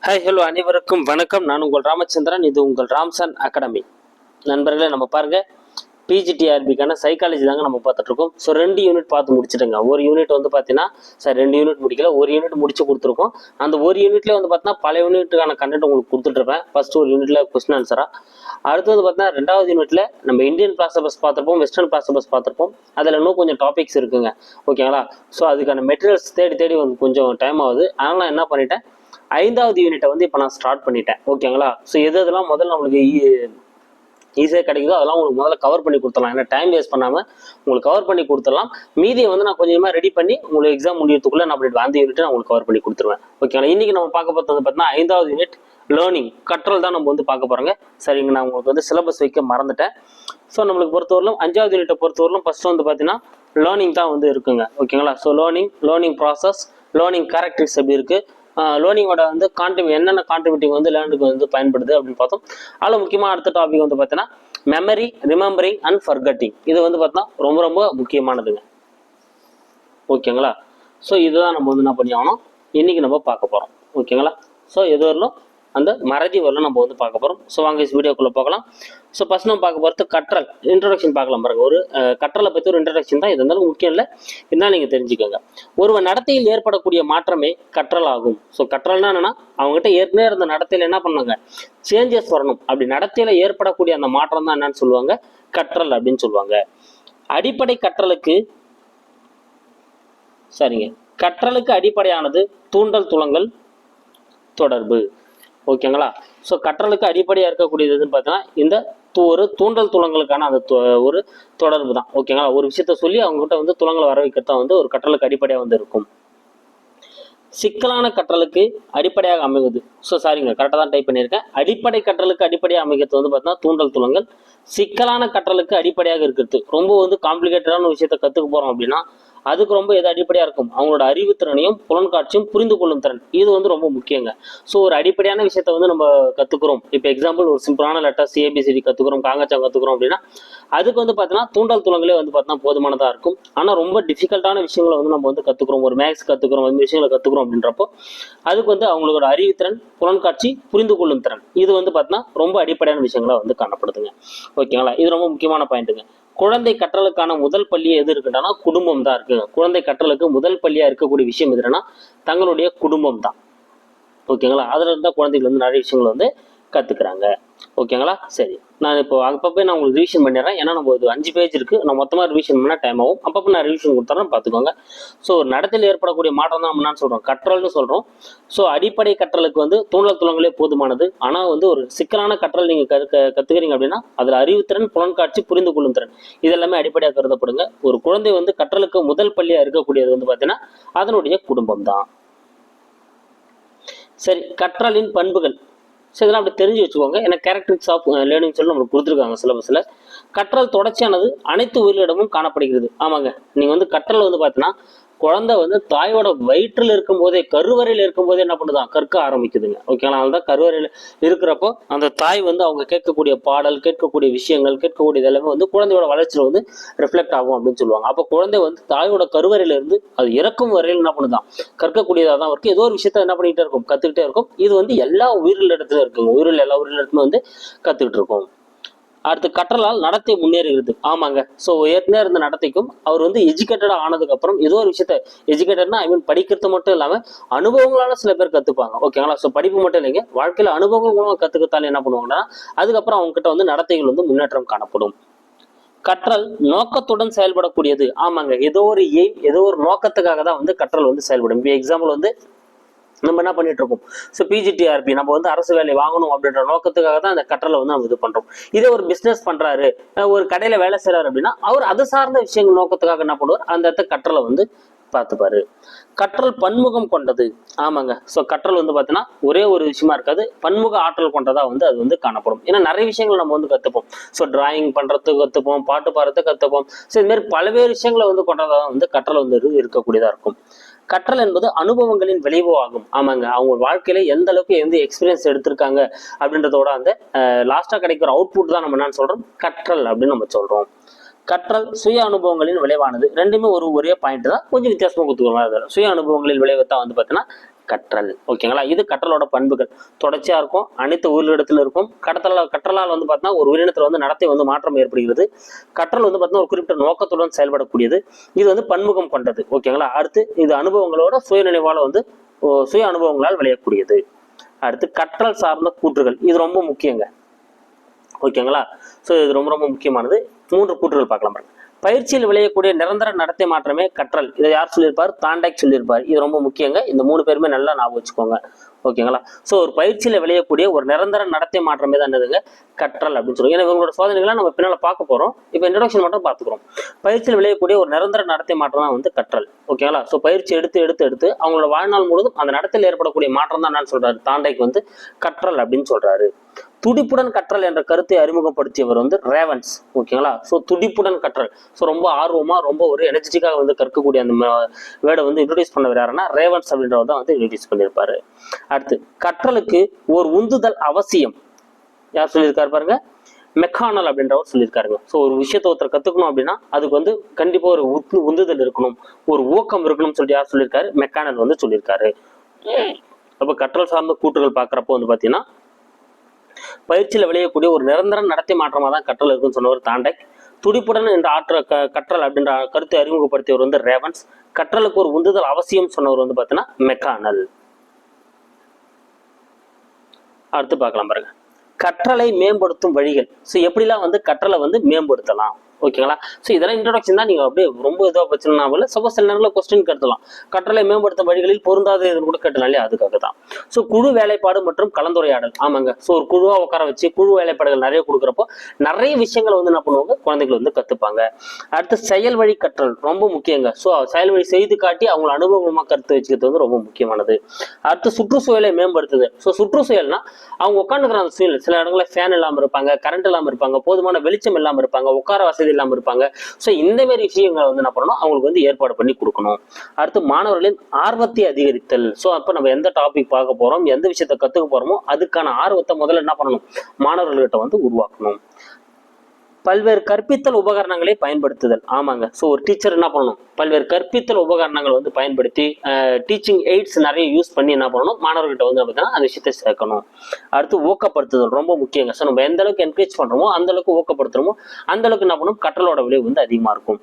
Hi hello அனைவருக்கும் வணக்கம். நான் உங்கள் ராமச்சந்திரன். இது உங்கள் ராம்சன் அகாடமி. நண்பர்களே, நம்ம பாருங்க, பிஜிடிஆர்பிக்கான சைக்காலஜி தாங்க நம்ம பார்த்துட்டு இருக்கோம். ஸோ 2 யூனிட் பார்த்து முடிச்சுட்டுங்க. ஒரு யூனிட் வந்து பார்த்தீங்கன்னா, சார் 2 யூனிட் முடிக்கல, ஒரு யூனிட் முடிச்சு கொடுத்துருக்கோம். அந்த ஒரு யூனிட்ல வந்து பார்த்தீங்கன்னா பல யூனிட்டுக்கான கண்டென்ட் உங்களுக்கு கொடுத்துட்ருப்பேன். ஃபர்ஸ்ட் ஒரு யூனிட்ல கொஸ்டின் ஆன்சரா, அடுத்து வந்து பார்த்தீங்கன்னா 2வது யூனிட்ல நம்ம இந்தியன் பிளாசபஸ் பார்த்துருப்போம், வெஸ்டர்ன் பிளாசபஸ் பார்த்துருப்போம். அதில் இன்னும் கொஞ்சம் டாபிக்ஸ் இருக்குங்க. ஓகேங்களா? ஸோ அதுக்கான மெட்டீரியல்ஸ் தேடி வந்து கொஞ்சம் டைம் ஆகுது. அதனால் நான் என்ன பண்ணிட்டேன், 5வது யூனிட்டை வந்து இப்போ நான் ஸ்டார்ட் பண்ணிட்டேன். ஓகேங்களா? ஸோ எதெல்லாம் முதல்ல நம்மளுக்கு ஈஸியாக கிடைக்குதோ அதெல்லாம் உங்களுக்கு முதல்ல கவர் பண்ணி கொடுத்துடலாம். ஏன்னா டைம் வேஸ்ட் பண்ணாமல் உங்களுக்கு கவர் பண்ணி கொடுத்துடலாம். மீதியை வந்து நான் கொஞ்சமாக ரெடி பண்ணி உங்களுக்கு எக்ஸாம் முடியறதுக்குள்ளே நான் பண்ணிடுவேன். அந்த யூனிட்டை நான் உங்களுக்கு கவர் பண்ணி கொடுத்துருவேன். ஓகேங்களா? இன்னைக்கு நம்ம பார்க்க போகிறது பார்த்தீங்கன்னா 5வது யூனிட் லேர்னிங், கற்றல் தான் நம்ம வந்து பார்க்க போகிறோங்க. சரிங்க, நான் உங்களுக்கு வந்து சிலபஸ் வைக்க மறந்துட்டேன். ஸோ நம்மளுக்கு பொறுத்தவரையிலும் 5வது யூனிட்டை பொறுத்தவரையிலும் ஃபர்ஸ்ட் வந்து பார்த்தீங்கன்னா லேர்னிங் தான் வந்து இருக்குங்க. ஓகேங்களா? So learning process, learning characteristics எப்படி இருக்குது, லேர்னிங்கோட வந்து என்னென்ன கான்ட்ரிபியூட்டிங் வந்து லேர்னுக்கு வந்து பயன்படுது அப்படின்னு பார்த்தோம். அதில் முக்கியமாக அடுத்த டாபிக் வந்து பார்த்தீங்கன்னா மெமரி, ரிமெம்பரிங் அண்ட் ஃபர்கட்டிங். இது வந்து பார்த்தீங்கன்னா ரொம்ப ரொம்ப முக்கியமானதுங்க. ஓகேங்களா? ஸோ இதுதான் நம்ம வந்து என்ன பண்ணி ஆகணும், இன்னைக்கு நம்ம பார்க்க போகிறோம். ஓகேங்களா? ஸோ எது வரலும் அந்த மறதி வரலும் நம்ம வந்து பார்க்க போகிறோம். ஸோ வாங்க வீடியோக்குள்ளே பார்க்கலாம். ஸோ ஃபர்ஸ்ட் நம்ம பார்க்க போகிறது கற்றல், இன்ட்ரோடக்ஷன் பார்க்கலாம். பாருங்க, ஒரு கற்றலை பற்றி ஒரு இன்ட்ரோடக்ஷன் தான். இது இருந்தாலும் முக்கியம் இல்லை, இருந்தாலும் நீங்கள் தெரிஞ்சுக்கோங்க. ஒருவன் நடத்தையில் ஏற்படக்கூடிய மாற்றமே கற்றல் ஆகும். ஸோ கற்றல்னா என்னன்னா, அவங்ககிட்ட ஏற்கனவே இருந்த நடத்தையில் என்ன பண்ணாங்க, சேஞ்சஸ் வரணும். அப்படி நடத்தையில் ஏற்படக்கூடிய அந்த மாற்றம் தான் என்னன்னு சொல்லுவாங்க, கற்றல் அப்படின்னு சொல்லுவாங்க. அடிப்படை கற்றலுக்கு கற்றலுக்கு அடிப்படையானது தூண்டல், துலங்கல், தொடர்பு. ஓகேங்களா? ஸோ கற்றலுக்கு அடிப்படையாக இருக்கக்கூடியது எதுன்னு பார்த்தீங்கன்னா இந்த ஒரு தூண்டல் துலங்களுக்கான அந்த ஒரு தொடர்பு தான். ஓகேங்களா? ஒரு விஷயத்த சொல்லி அவங்ககிட்ட வந்து துலங்களை வர வைக்கிறதா வந்து ஒரு கற்றலுக்கு அடிப்படையாக வந்து இருக்கும். சிக்கலான கற்றலுக்கு அடிப்படையாக அமைவது, கரெக்டாக தான் டைப் பண்ணியிருக்கேன். அடிப்படை கற்றலுக்கு அடிப்படையாக அமைக்கிறது வந்து பார்த்தீங்கன்னா தூண்டல் துலங்கள். சிக்கலான கற்றலுக்கு அடிப்படையாக இருக்கிறது, ரொம்ப வந்து காம்ப்ளிகேட்டடான விஷயத்த கற்றுக்க போகிறோம் அப்படின்னா அதுக்கு ரொம்ப எது அடிப்படையாக இருக்கும், அவங்களோட அறிவுத்திறனையும் புலன்காட்சியும் புரிந்து கொள்ளும் திறன். இது வந்து ரொம்ப முக்கியங்க. ஸோ ஒரு அடிப்படையான விஷயத்த வந்து நம்ம கற்றுக்குறோம். இப்போ எக்ஸாம்பிள் ஒரு சிம்பிளான லெட்டர்ஸ் ஏபிசிடி கற்றுக்குறோம், காங்கச்சம் கற்றுக்குறோம் அப்படின்னா அதுக்கு வந்து பார்த்தீங்கன்னா தூண்டல் துலங்களே வந்து பார்த்தீங்கன்னா போதுமானதாக இருக்கும். ஆனால் ரொம்ப டிஃபிகல்ட்டான விஷயங்களை வந்து நம்ம வந்து கற்றுக்குறோம், ஒரு மேக்ஸ் கற்றுக்குறோம், அந்த விஷயங்களை கற்றுக்குறோம் அப்படின்றப்போ அதுக்கு வந்து அவங்களோட அறிவுத்திறன், புலன்காட்சி, புரிந்து கொள்ளும் திறன், இது வந்து பார்த்தீங்கன்னா ரொம்ப அடிப்படையான விஷயங்களை வந்து காணப்படுதுங்க. ஓகேங்களா? இது ரொம்ப முக்கியமான பாயிண்ட்டுங்க. குழந்தை கற்றலுக்கான முதல் பள்ளியை எது இருக்குன்னா குடும்பம் தான் இருக்குங்க. குழந்தை கற்றலுக்கு முதல் பள்ளியா இருக்கக்கூடிய விஷயம் எதுனா தங்களுடைய குடும்பம் தான். ஓகேங்களா? அதுல இருந்தா குழந்தைகள் வந்து நிறைய விஷயங்கள் வந்து கத்துக்கிறாங்க. ஓகேங்களா? சரி, நான் இப்போ அப்பப்போ நான் உங்களுக்கு ரிவிஷன் பண்ணிடுறேன். ஏன்னா நம்ம இது 5 பேஜ் இருக்கு, நான் மொத்தமாக ரிவிஷன் பண்ணால் டைம் ஆகும். அப்பப்போ நான் ரிவிஷன் கொடுத்துறேன், பார்த்துக்கோங்க. ஸோ ஒரு நடத்தையில் ஏற்படக்கூடிய மாற்றம் தான் நம்ம சொல்கிறோம், கற்றல்னு சொல்கிறோம். ஸோ அடிப்படை கற்றலுக்கு வந்து தூண்டல் துலங்களே போதுமானது. ஆனால் வந்து ஒரு சிக்கலான கற்றல் நீங்கள் கற்றுக்கிறீங்க அப்படின்னா அதில் அறிவுத்திறன், புலன்காட்சி, புரிந்து கொள்ளும் திறன், இதெல்லாமே அடிப்படையாக கருதப்படுங்க. ஒரு குழந்தை வந்து கற்றலுக்கு முதல் பள்ளியாக இருக்கக்கூடியது வந்து பார்த்தீங்கன்னா அதனுடைய குடும்பம் தான். சரி, கற்றலின் பண்புகள். ஸோ இதெல்லாம் அப்படி தெரிஞ்சு வச்சுக்கோங்க. ஏன்னா கேரக்டரிஸ்டிக்ஸ் ஆஃப் லேர்னிங் சொல்லி நம்மளுக்கு கொடுத்துருக்காங்க சிலபஸில். கற்றல் தொடர்ச்சியானது அனைத்து உயிரிடமும் காணப்படுகிறது. ஆமாங்க, நீங்கள் வந்து கற்றல் வந்து பார்த்தீங்கன்னா குழந்தை வந்து தாயோட வயிற்றில் இருக்கும் போதே, கருவறையில் இருக்கும் போதே என்ன பண்ணுதான், கற்க ஆரம்பிக்குதுங்க. ஓகேங்களா? அதனால்தான் கருவறையில் இருக்கிறப்போ அந்த தாய் வந்து அவங்க கேட்கக்கூடிய பாடல், கேட்கக்கூடிய விஷயங்கள், கேட்கக்கூடிய எல்லாமே வந்து குழந்தையோட வளர்ச்சியில் வந்து ரிஃப்ளெக்ட் ஆகும் அப்படின்னு சொல்லுவாங்க. அப்போ குழந்தை வந்து தாயோட கருவறையில இருந்து அது இறக்கும் வரையில் என்ன பண்ணுதான், கற்கக்கூடியதாக தான் இருக்கும். ஏதோ ஒரு விஷயத்த என்ன பண்ணிக்கிட்டே இருக்கும், கற்றுக்கிட்டே இருக்கும். இது வந்து எல்லா உயிரில் இடத்துல இருக்குங்க. உயிரில் எல்லா உயிரில் இடத்துல வந்து கற்றுக்கிட்டு இருக்கும். அடுத்து கற்றலால் நடத்தை முன்னேறுகிறது. ஆமாங்க. ஸோ ஏற்கனவே இருந்த நடத்தைக்கும் அவர் வந்து எஜுகேட்டடா ஆனதுக்கு அப்புறம் ஏதோ ஒரு விஷயத்த, எஜுகேட்டட்னா ஐ மீன் படிக்கிறது மட்டும் இல்லாம அனுபவங்களால சில பேர் கத்துப்பாங்க. ஓகேங்களா? ஸோ படிப்பு மட்டும் இல்லைங்க, வாழ்க்கையில அனுபவங்கள் மூலமா கத்துக்கத்தால என்ன பண்ணுவாங்கன்னா அதுக்கப்புறம் அவங்க கிட்ட வந்து நடத்தைகள் வந்து முன்னேற்றம் காணப்படும். கற்றல் நோக்கத்துடன் செயல்படக்கூடியது. ஆமாங்க, ஏதோ ஒரு எய்ம், ஏதோ ஒரு நோக்கத்துக்காக தான் வந்து கற்றல் வந்து செயல்படும். இப்போ எக்ஸாம்பிள் வந்து நம்ம என்ன பண்ணிட்டு இருக்கோம், ஸோ பிஜிடிஆர்பி நம்ம வந்து அரசு வேலை வாங்கணும் அப்படின்ற நோக்கத்துக்காக தான் அந்த கற்றலை வந்து நம்ம இது பண்றோம். இதே ஒரு பிசினஸ் பண்றாரு, ஒரு கடையில வேலை செய்யறாரு அப்படின்னா அவர் அது சார்ந்த விஷயங்கள் நோக்கத்துக்காக என்ன பண்ணுவார், அந்த இடத்த கற்றலை வந்து பார்த்துப்பாரு. கற்றல் பன்முகம் கொண்டது. ஆமாங்க. ஸோ கற்றல் வந்து பார்த்தீங்கன்னா ஒரே ஒரு விஷயமா இருக்காது, பன்முக ஆற்றல் கொண்டதா வந்து அது வந்து காணப்படும். ஏன்னா நிறைய விஷயங்கள் நம்ம வந்து கற்றுப்போம். ஸோ டிராயிங் பண்றதுக்கு கற்றுப்போம், பாட்டு பாடுறதுக்கு கற்றுப்போம். ஸோ இது மாதிரி பல்வேறு விஷயங்களை வந்து கொண்டதா வந்து கற்றல் வந்து இருக்கக்கூடியதா இருக்கும். கற்றல் என்பது அனுபவங்களின் விளைவு ஆகும். ஆமாங்க, அவங்க வாழ்க்கையில எந்த அளவுக்கு எந்த எக்ஸ்பீரியன்ஸ் எடுத்திருக்காங்க அப்படின்றதோட அந்த லாஸ்டா கிடைக்கிற அவுட்புட் தான் நம்ம என்ன சொல்றோம், கற்றல் அப்படின்னு நம்ம சொல்றோம். கற்றல் சுய அனுபவங்களின் விளைவானது. ரெண்டுமே ஒரே பாயிண்ட் தான், கொஞ்சம் வித்தியாசமா கொடுத்துக்கலாம். சுய அனுபவங்களின் விளைவை தான் வந்து பார்த்தீங்கன்னா கற்றல். ஓகேங்களா, இது கற்றலோட பண்புகள். தொடர்ச்சியா இருக்கும், அனைத்து உயிரினத்துல இருக்கும். கற்றலால் வந்து பார்த்தீங்கன்னா ஒரு உயிரினத்துல வந்து நடத்தை வந்து மாற்றம் ஏற்படுகிறது. கற்றல் வந்து பார்த்தீங்கன்னா ஒரு குறிப்பிட்ட நோக்கத்துடன் செயல்படக்கூடியது. இது வந்து பன்முகம் கொண்டது. ஓகேங்களா, அடுத்து இது அனுபவங்களோட சுய நினைவால வந்து சுய அனுபவங்களால் விளையக்கூடியது. அடுத்து கற்றல் சார்ந்த கூற்றுகள், இது ரொம்ப முக்கியங்க. ஓகேங்களா, ஸோ இது ரொம்ப ரொம்ப முக்கியமானது. 3 கூற்றுகள் பார்க்கலாம் பாருங்க. பயிற்சியில் விளையக்கூடிய நிரந்தர நடத்தை மாற்றமே கற்றல். இதை யார் சொல்லியிருப்பார்? தாண்டைக் சொல்லியிருப்பார். இது ரொம்ப முக்கியங்க. இந்த 3 பேருமே நல்லா ஞாபகம் வச்சுக்கோங்க. ஓகேங்களா, ஸோ ஒரு பயிற்சியில விளையக்கூடிய ஒரு நிரந்தர நடத்தை மாற்றமே தான் என்னதுங்க? கற்றல் அப்படின்னு சொல்லுவோம். ஏன்னா இவங்களோட சோதனைகளை நம்ம பின்னால பார்க்க போறோம். இப்போ இன்ட்ரோடக்ஷன் மட்டும் பார்த்துக்கிறோம். பயிற்சியில் விளையக்கூடிய ஒரு நிரந்தர நடத்தை மாற்றம் தான் வந்து கற்றல். ஓகேங்களா, ஸோ பயிற்சி எடுத்து அவங்களோட வாழ்நாள் முழுவதும் அந்த நடத்தையில் ஏற்படக்கூடிய மாற்றம் தான் என்னன்னு சொல்றாரு? தாண்டைக்கு வந்து கற்றல் அப்படின்னு சொல்றாரு. துடிப்புடன் கற்றல் என்ற கருத்தை அறிமுகப்படுத்தியவர் வந்து ரேவன்ஸ். ஓகேங்களா, ஸோ துடிப்புடன் கற்றல், ஸோ ரொம்ப ஆர்வமா ரொம்ப ஒரு எனர்ஜெட்டிக்காக வந்து கற்கக்கூடிய அந்த வேர்டை வந்து இன்ட்ரோடியூஸ் பண்ணவர் யாருன்னா ரேவன்ஸ் அப்படின்றவர் தான் வந்து இன்ட்ரோடியூஸ் பண்ணியிருப்பாரு. அடுத்து கற்றலுக்கு ஒரு உந்துதல் அவசியம். யார் சொல்லியிருக்காரு பாருங்க? மெக்கானல் அப்படின்றவர் சொல்லியிருக்காருங்க. ஸோ ஒரு விஷயத்தை ஒருத்தர் கத்துக்கணும் அப்படின்னா அதுக்கு வந்து கண்டிப்பா ஒரு உந்துதல் இருக்கணும், ஒரு ஊக்கம் இருக்கணும்னு சொல்லிட்டு யார் சொல்லியிருக்காரு? மெக்கானல் வந்து சொல்லியிருக்காரு. அப்ப கற்றல் சார்ந்த கூற்றுகள் பார்க்குறப்போ வந்து பார்த்தீங்கன்னா பயிற்சியில் விளையக்கூடிய ஒரு நிரந்தர நடத்தை மாற்றமாக தான் கற்றல் இருக்குன்னு சொன்னவர் தாண்டைக். துடிப்புடன் என்ற கற்றல் அப்படின்ற கருத்தை அறிமுகப்படுத்தியவர் வந்து ரேவன்ஸ். கற்றலுக்கு ஒரு உந்துதல் அவசியம் சொன்னவர் வந்து பார்த்தீங்கன்னா மெக்கானல். அடுத்து பார்க்கலாம் பாருங்க, கற்றலை மேம்படுத்தும் வழிகள். ஸோ எப்படிலாம் வந்து கற்றலை வந்து மேம்படுத்தலாம். ஓகேங்களா, ஸோ இதெல்லாம் இன்ட்ரோடக்ஷன் தான். நீங்கள் அப்படியே ரொம்ப இதாக பிரச்சனை சப்போஸ் சில நேரங்களில் கொஸ்டின் கேட்கலாம். கற்றலை மேம்படுத்தும் வழிகளில் பொருந்தாத இதுன்னு கூட கேட்டனாலே அதுக்காக தான். ஸோ குழு வேலைப்பாடு மற்றும் கலந்துரையாடல். ஆமாங்க, ஸோ ஒரு குழுவாக உட்கார வச்சு குழு வேலைப்பாடுகள் நிறைய கொடுக்குறப்போ நிறைய விஷயங்களை வந்து என்ன பண்ணுவாங்க? குழந்தைகள் வந்து கற்றுப்பாங்க. அடுத்து செயல் வழி கற்றல் ரொம்ப முக்கியங்க. ஸோ செயல் வழி செய்து காட்டி அவங்கள அனுபவமாக கருத்து வச்சுக்கிறது வந்து ரொம்ப முக்கியமானது. அடுத்து சுற்றுச்சூழலை மேம்படுத்துது. ஸோ சுற்றுச்சூழல்னா அவங்க உட்காந்துக்கிற அந்த சூழல், சில இடங்களில் ஃபேன் இல்லாமல் இருப்பாங்க, கரண்ட் இல்லாமல் இருப்பாங்க, போதுமான வெளிச்சம் இல்லாமல் இருப்பாங்க, உட்கார வசதி இல்லாமல் இருப்பாங்க. ஸோ இந்த மாதிரி விஷயங்களை வந்து என்ன பண்ணணும்? அவங்களுக்கு வந்து ஏற்பாடு பண்ணி கொடுக்கணும். அடுத்து மாணவர்களின் ஆர்வத்தை அதிகரித்தல். ஸோ அப்போ நம்ம எந்த டாபிக் பார்க்க போறோம், எந்த விஷயத்தை கற்றுக்க போறோமோ அதுக்கான ஆர்வத்தை முதல்ல என்ன பண்ணணும்? மாணவர்கள்கிட்ட வந்து உருவாக்கணும். பல்வேறு கற்பித்தல் உபகரணங்களை பயன்படுத்துதல். ஆமாங்க, ஸோ ஒரு டீச்சர் என்ன பண்ணணும்? பல்வேறு கற்பித்தல் உபகரணங்கள் வந்து பயன்படுத்தி டீச்சிங் எய்ட்ஸ் நிறைய யூஸ் பண்ணி என்ன பண்ணணும்? மாணவர்கிட்ட வந்து பார்த்தீங்கன்னா அந்த விஷயத்தை சேர்க்கணும். அடுத்து ஊக்கப்படுத்துதல் ரொம்ப முக்கியங்க. ஸோ நம்ம எந்த அளவுக்கு என்கரேஜ் பண்றோமோ அந்த அளவுக்கு ஊக்கப்படுத்துறோமோ அந்த அளவுக்கு என்ன பண்ணணும்? கற்றலோட விளைவு வந்து அதிகமாக இருக்கும்.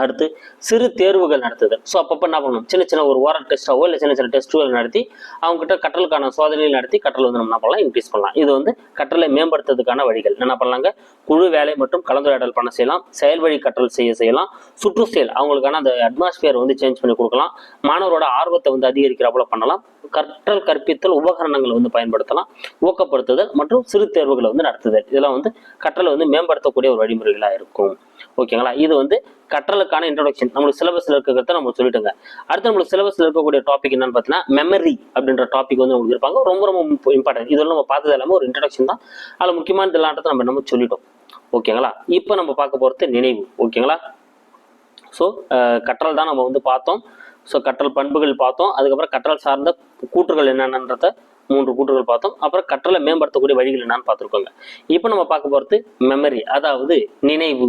அடுத்து சிறு தேர்வுகள் நடத்துதல். ஸோ அப்பப்போ என்ன பண்ணணும்? சின்ன சின்ன ஒரு ஓரல் டெஸ்ட்டாவோ இல்லை சின்ன சின்ன டெஸ்ட்டுகள் நடத்தி அவங்ககிட்ட கற்றலுக்கான சோதனைகள் நடத்தி கற்றல் வந்து நம்ம என்ன பண்ணலாம்? இன்க்ரீஸ் பண்ணலாம். இது வந்து கற்றலை மேம்படுத்துறதுக்கான வழிகள். என்ன பண்ணலாங்க? குழு வேலை மற்றும் கலந்துரையாடல் பண்ண செய்யலாம். செயல் வழி கற்றல் செய்யலாம். சுற்றுச்சூழல் அவங்களுக்கான அந்த அட்மாஸ்பியர் வந்து சேஞ்ச் பண்ணி கொடுக்கலாம். மாணவரோட ஆர்வத்தை வந்து அதிகரிக்கிறாப்புல பண்ணலாம். கற்றல் கற்பித்தல் உபகரணங்களை வந்து பயன்படுத்தலாம். ஊக்கப்படுத்துதல் மற்றும் சிறு தேர்வுகளை வந்து நடத்துதல். இதெல்லாம் வந்து கற்றலை வந்து மேம்படுத்தக்கூடிய ஒரு வழிமுறைகளாக இருக்கும். ஓகேங்களா, இது வந்து கற்றலுக்கான இன்ட்ரோடக்ஷன். நம்மளுக்கு சிலபஸ்ல இருக்கிறத நம்ம சொல்லிட்டுங்க. அடுத்து நம்மளுக்கு சிலபஸ்ல இருக்கக்கூடிய டாபிக் என்னன்னு பார்த்தீங்கன்னா மெமரி அப்படின்ற டாபிக் வந்து உங்களுக்கு இருப்பாங்க. ரொம்ப ரொம்ப இம்பார்ட்டன்ட். இதெல்லாம் நம்ம பார்த்தது எல்லாமே ஒரு இன்ட்ரோடக்ஷன் தான். அதில் முக்கியமான இல்லாண்டதை நம்ம சொல்லிட்டோம். ஓகேங்களா, இப்போ நம்ம பார்க்க போகிறது நினைவு. ஓகேங்களா, ஸோ கற்றல் தான் நம்ம வந்து பார்த்தோம். ஸோ கற்றல் பண்புகள் பார்த்தோம். அதுக்கப்புறம் கற்றல் சார்ந்த கூற்றுகள் என்னென்னன்றத 3 கூற்றுகள் பார்த்தோம். அப்புறம் கற்றலை மேம்படுத்தக்கூடிய வழிகள் என்னன்னு பார்த்துருக்கோங்க. இப்போ நம்ம பார்க்க போகிறது மெமரி, அதாவது நினைவு.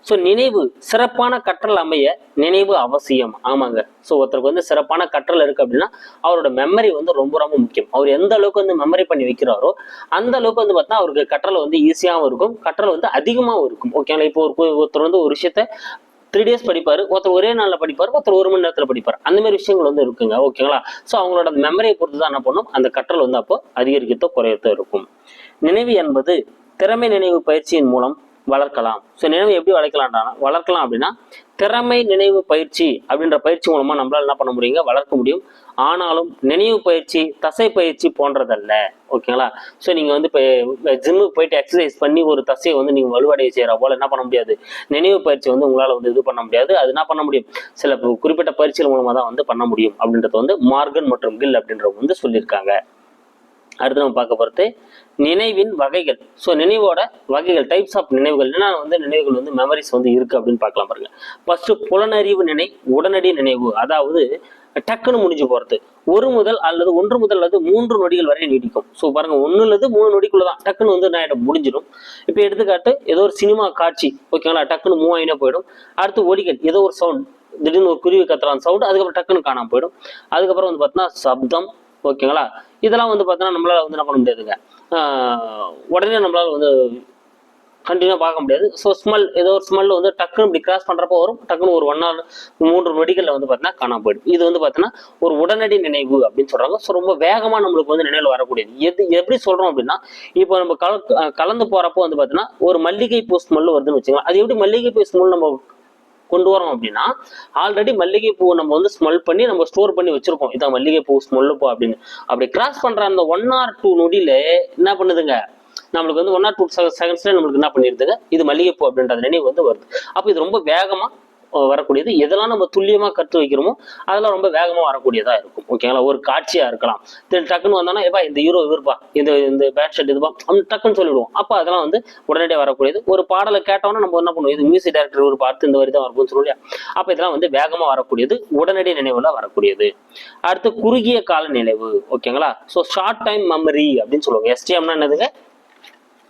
ஸோ நினைவு, சிறப்பான கற்றல் அமைய நினைவு அவசியம். ஆமாங்க, ஸோ ஒருத்தருக்கு வந்து சிறப்பான கற்றல் இருக்கு அப்படின்னா அவரோட மெமரி வந்து ரொம்ப ரொம்ப முக்கியம். அவர் எந்த அளவுக்கு வந்து மெமரி பண்ணி வைக்கிறாரோ அந்த அளவுக்கு வந்து பார்த்தா அவருக்கு கற்றல் வந்து ஈஸியாகவும் இருக்கும், கற்றல் வந்து அதிகமாகவும் இருக்கும். ஓகேங்களா, இப்போ ஒருத்தர் வந்து ஒரு விஷயத்த 3 days படிப்பாரு, ஒருத்தர் ஒரே நாளில் படிப்பார், ஒருத்தர் 1 மணி நேரத்தில் படிப்பார். அந்த மாதிரி விஷயங்கள் வந்து இருக்குங்க. ஓகேங்களா, ஸோ அவங்களோட மெமரியை பொறுத்து தான் என்ன பண்ணும்? அந்த கற்றல் வந்து அப்போ அதிகரிக்கத்தோ குறையத்தோ இருக்கும். நினைவு என்பது திறமை நினைவு பயிற்சியின் மூலம் வளர்க்கலாம். ஸோ நினைவு எப்படி வளர்க்கலாம் அப்படின்னா திறமை நினைவு பயிற்சி அப்படின்ற பயிற்சி மூலமா நம்மளால என்ன பண்ண முடியுங்க? வளர்க்க முடியும். ஆனாலும் நினைவு பயிற்சி தசை பயிற்சி போன்றதல்ல. ஓகேங்களா, ஸோ நீங்க வந்து இப்போ ஜிம்முக்கு போயிட்டு எக்ஸசைஸ் பண்ணி ஒரு தசையை வந்து நீங்க வலுவடைய செய்யற போல என்ன பண்ண முடியாது? நினைவு பயிற்சி வந்து உங்களால வந்து இது பண்ண முடியாது. அது என்ன பண்ண முடியும்? சில குறிப்பிட்ட பயிற்சிகள் மூலமா தான் வந்து பண்ண முடியும் அப்படின்றது வந்து மார்கன் மற்றும் கில் அப்படின்றவங்க வந்து சொல்லியிருக்காங்க. அடுத்து நம்ம பார்க்க போகிறது நினைவின் வகைகள். ஸோ நினைவோட வகைகள், டைப்ஸ் ஆஃப் நினைவுகள். என்ன வந்து நினைவுகள் வந்து மெமரிஸ் வந்து இருக்கு அப்படின்னு பார்க்கலாம் பாருங்க. ஃபர்ஸ்ட் புலனறிவு நினை, உடனடி நினைவு, அதாவது டக்குன்னு முடிஞ்சு போறது. 1 முதல் அல்லது 3 நொடிகள் வரை நீடிக்கும். ஸோ பாருங்க, 1 நொடிக்குள்ளதான் டக்குன்னு வந்து முடிஞ்சிடும். இப்போ எடுத்துக்காட்டு ஏதோ ஒரு சினிமா காட்சி, ஓகேங்களா, டக்குன்னு மூவ் ஆகினே போயிடும். அடுத்து ஒலிகள், ஏதோ ஒரு சவுண்ட் திடீர்னு ஒரு குருவி கத்துறான் சவுண்ட், அதுக்கப்புறம் டக்குன்னு காணாம போயிடும். அதுக்கப்புறம் வந்து பார்த்தீங்கன்னா சப்தம், ஓகேங்களா, இதெல்லாம் வந்து பார்த்தீங்கன்னா நம்மளால வந்து என்ன பண்ண முடியாதுங்க, உடனே நம்மளால வந்து கண்டினியூ பார்க்க முடியாது. ஸோ ஸ்மெல், ஏதோ ஒரு ஸ்மெல் வந்து டக்குன்னு இப்படி கிராஸ் பண்றப்போ வரும், டக்குன்னு ஒரு 1 hour 3 நொடிகளில் வந்து பார்த்தீங்கன்னா காணாம போயிடும். இது வந்து பார்த்தீங்கன்னா ஒரு உடனடி நினைவு அப்படின்னு சொல்றாங்க. ஸோ ரொம்ப வேகமா நம்மளுக்கு வந்து நினைவில் வரக்கூடியது. எப்படி சொல்றோம் அப்படின்னா, இப்போ நம்ம கலந்து போறப்போ வந்து பார்த்தீங்கன்னா ஒரு மல்லிகை பூ ஸ்மெல் வருதுன்னு வச்சுக்கலாம். அது எப்படி மல்லிகை பூ ஸ்மெல் நம்ம கொண்டு வரோம் அப்படின்னா, ஆல்ரெடி மல்லிகை பூ நம்ம வந்து ஸ்மெல் பண்ணி நம்ம ஸ்டோர் பண்ணி வச்சிருக்கோம், இதான் மல்லிகை பூ ஸ்மெல் பூ அப்படின்னு. அப்படி கிராஸ் பண்ற அந்த 1 or 2 நொடியில என்ன பண்ணுதுங்க, நம்மளுக்கு வந்து 1 or 2 செகண்ட்ஸ்ல நம்மளுக்கு என்ன பண்ணிருதுங்க, இது மல்லிகைப்பூ அப்படின்ற நினைவு வந்து வருது. அப்ப இது ரொம்ப வேகமா வரக்கூடியது. எதெல்லாம் நம்ம துல்லியமா கற்று வைக்கிறோமோ அதெல்லாம் ரொம்ப வேகமா வரக்கூடியதா இருக்கும். ஓகேங்களா, ஒரு காட்சியா இருக்கலாம், டக்குன்னு வந்தோம்னா ஏப்பா இந்த ஹீரோ இவருப்பா, இந்த பேட் ஷர்ட் இதுப்பா அப்படின்னு டக்குன்னு சொல்லிடுவோம். அப்ப அதெல்லாம் வந்து உடனடியாக வரக்கூடியது. ஒரு பாடலை கேட்டோம்னா நம்ம என்ன பண்ணுவோம், இது மியூசிக் டைரக்டர் ஒரு பார்த்து இந்த வரி தான் வரும்னு சொல்லுவோம். அப்ப இதெல்லாம் வந்து வேகமா வரக்கூடியது, உடனடி நினைவுல வரக்கூடியது. அடுத்து குறுகிய கால நினைவு. ஓகேங்களா, ஸோ ஷார்ட் டைம் மெமரி அப்படின்னு சொல்லுவாங்க. எஸ்டிஎம்னா என்னதுங்க,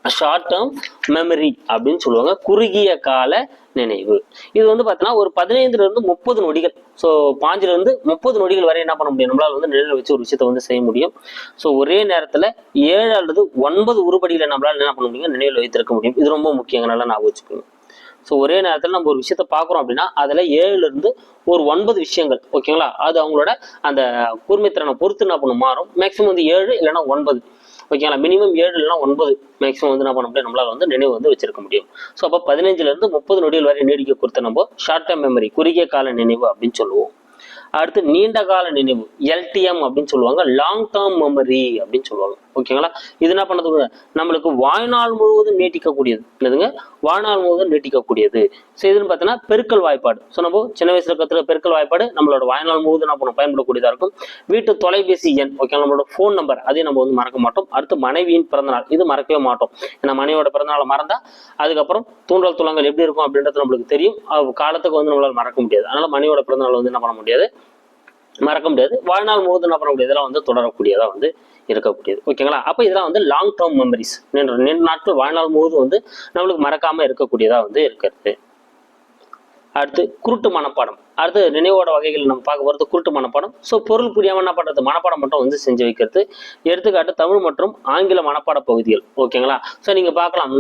ஷார்ட் டேர்ம் மெமரி அப்படின்னு சொல்லுவாங்க, குறுகிய கால நினைவு. இது வந்து பார்த்தீங்கன்னா ஒரு 15 இருந்து 30 நொடிகள், ஸோ 5 இருந்து 30 நொடிகள் வரை என்ன பண்ண முடியும், நம்மளால வந்து நினைவில் வச்சு ஒரு விஷயத்தை வந்து செய்ய முடியும். ஸோ ஒரே நேரத்தில் 7 அல்லது 9 உருப்படிகளை நம்மளால என்ன பண்ண முடியும், நினைவில் வைத்திருக்க முடியும். இது ரொம்ப முக்கியங்க, நல்லா ஞாபகம் வச்சுக்கணும். ஸோ ஒரே நேரத்தில் நம்ம ஒரு விஷயத்த பார்க்குறோம் அப்படின்னா அதில் 7 இருந்து ஒரு 9 விஷயங்கள், ஓகேங்களா, அது அவங்களோட அந்த கூர்மைத்திறனை பொறுத்து என்ன பண்ணும், மாறும். மேக்ஸிமம் வந்து 7 இல்லைன்னா 9, ஓகேங்களா, மினிமம் 7 இல்லைன்னா 9 மேக்ஸிமம் வந்து என்ன பண்ண முடியும், நம்மளால வந்து நினைவு வந்து வச்சிருக்க முடியும். ஸோ அப்போ 15 இருந்து 30 நொடிகள் வரை நீடிக்க கொடுத்த நம்ம ஷார்ட் டேர்ம் மெமரி, குறுகிய கால நினைவு அப்படின்னு சொல்லுவோம். அடுத்து நீண்ட கால நினைவு, எல்டிஎம் அப்படின்னு சொல்லுவாங்க, லாங் டேர்ம் மெமரி அப்படின்னு சொல்லுவாங்க. ஓகேங்களா, இது என்ன பண்ணது, நம்மளுக்கு வாழ்நாள் முழுவதும் நீட்டிக்கக்கூடியது. என்னதுங்க, வாழ்நாள் முழுவதும் நீட்டிக்கக்கூடியது. ஸோ இதுன்னு பார்த்தீங்கன்னா பெருக்கல் வாய்ப்பாடு. ஸோ நம்ம சின்ன வயசுல கற்றுக்க பெருக்கல் வாய்ப்பாடு நம்மளோட வாழ்நாள் முழுவதும் என்ன பண்ணும், பயன்படக்கூடியதாக இருக்கும். வீட்டு தொலைபேசி எண், ஓகே, நம்மளோட ஃபோன் நம்பர், அதையும் நம்ம வந்து மறக்க மாட்டோம். அடுத்து மனைவியின் பிறந்தநாள், இது மறக்கவே மாட்டோம். ஏன்னா மனைவியோட பிறந்தநாளை மறந்தா அதுக்கப்புறம் தூண்டல் துளங்கள் எப்படி இருக்கும் அப்படின்றது நம்மளுக்கு தெரியும், காலத்துக்கு வந்து நம்மளால மறக்க முடியாது. அதனால மனைவியோட பிறந்தநாள் வந்து என்ன பண்ண முடியாது, மறக்க முடியாது. வாழ்நாள் முழுவதும் என்ன பண்ண முடியாது, இதெல்லாம் வந்து தொடரக்கூடியதா வந்து இருக்கக்கூடியது. ஓகேங்களா, அப்ப இதெல்லாம் வந்து லாங் டேர்ம் மெமரிஸ், நீண்ட நாட்கள் வாழ்நாள் முழுவதும் வந்து நம்மளுக்கு மறக்காம இருக்கக்கூடியதா வந்து இருக்கிறது. அடுத்து குருட்டு மனப்பாடம். அடுத்து நினைவோட வகைகள் நம்ம பார்க்க போகிறது குருட்டு மனப்பாடம். ஸோ பொருள் புரியாமல் என்ன பண்ணுறது, மனப்பாடம் மட்டும் வந்து செஞ்சு வைக்கிறது. எடுத்துக்காட்டு தமிழ் மற்றும் ஆங்கில மனப்பாட பகுதிகள். ஓகேங்களா, ஸோ நீங்கள் பார்க்கலாம்,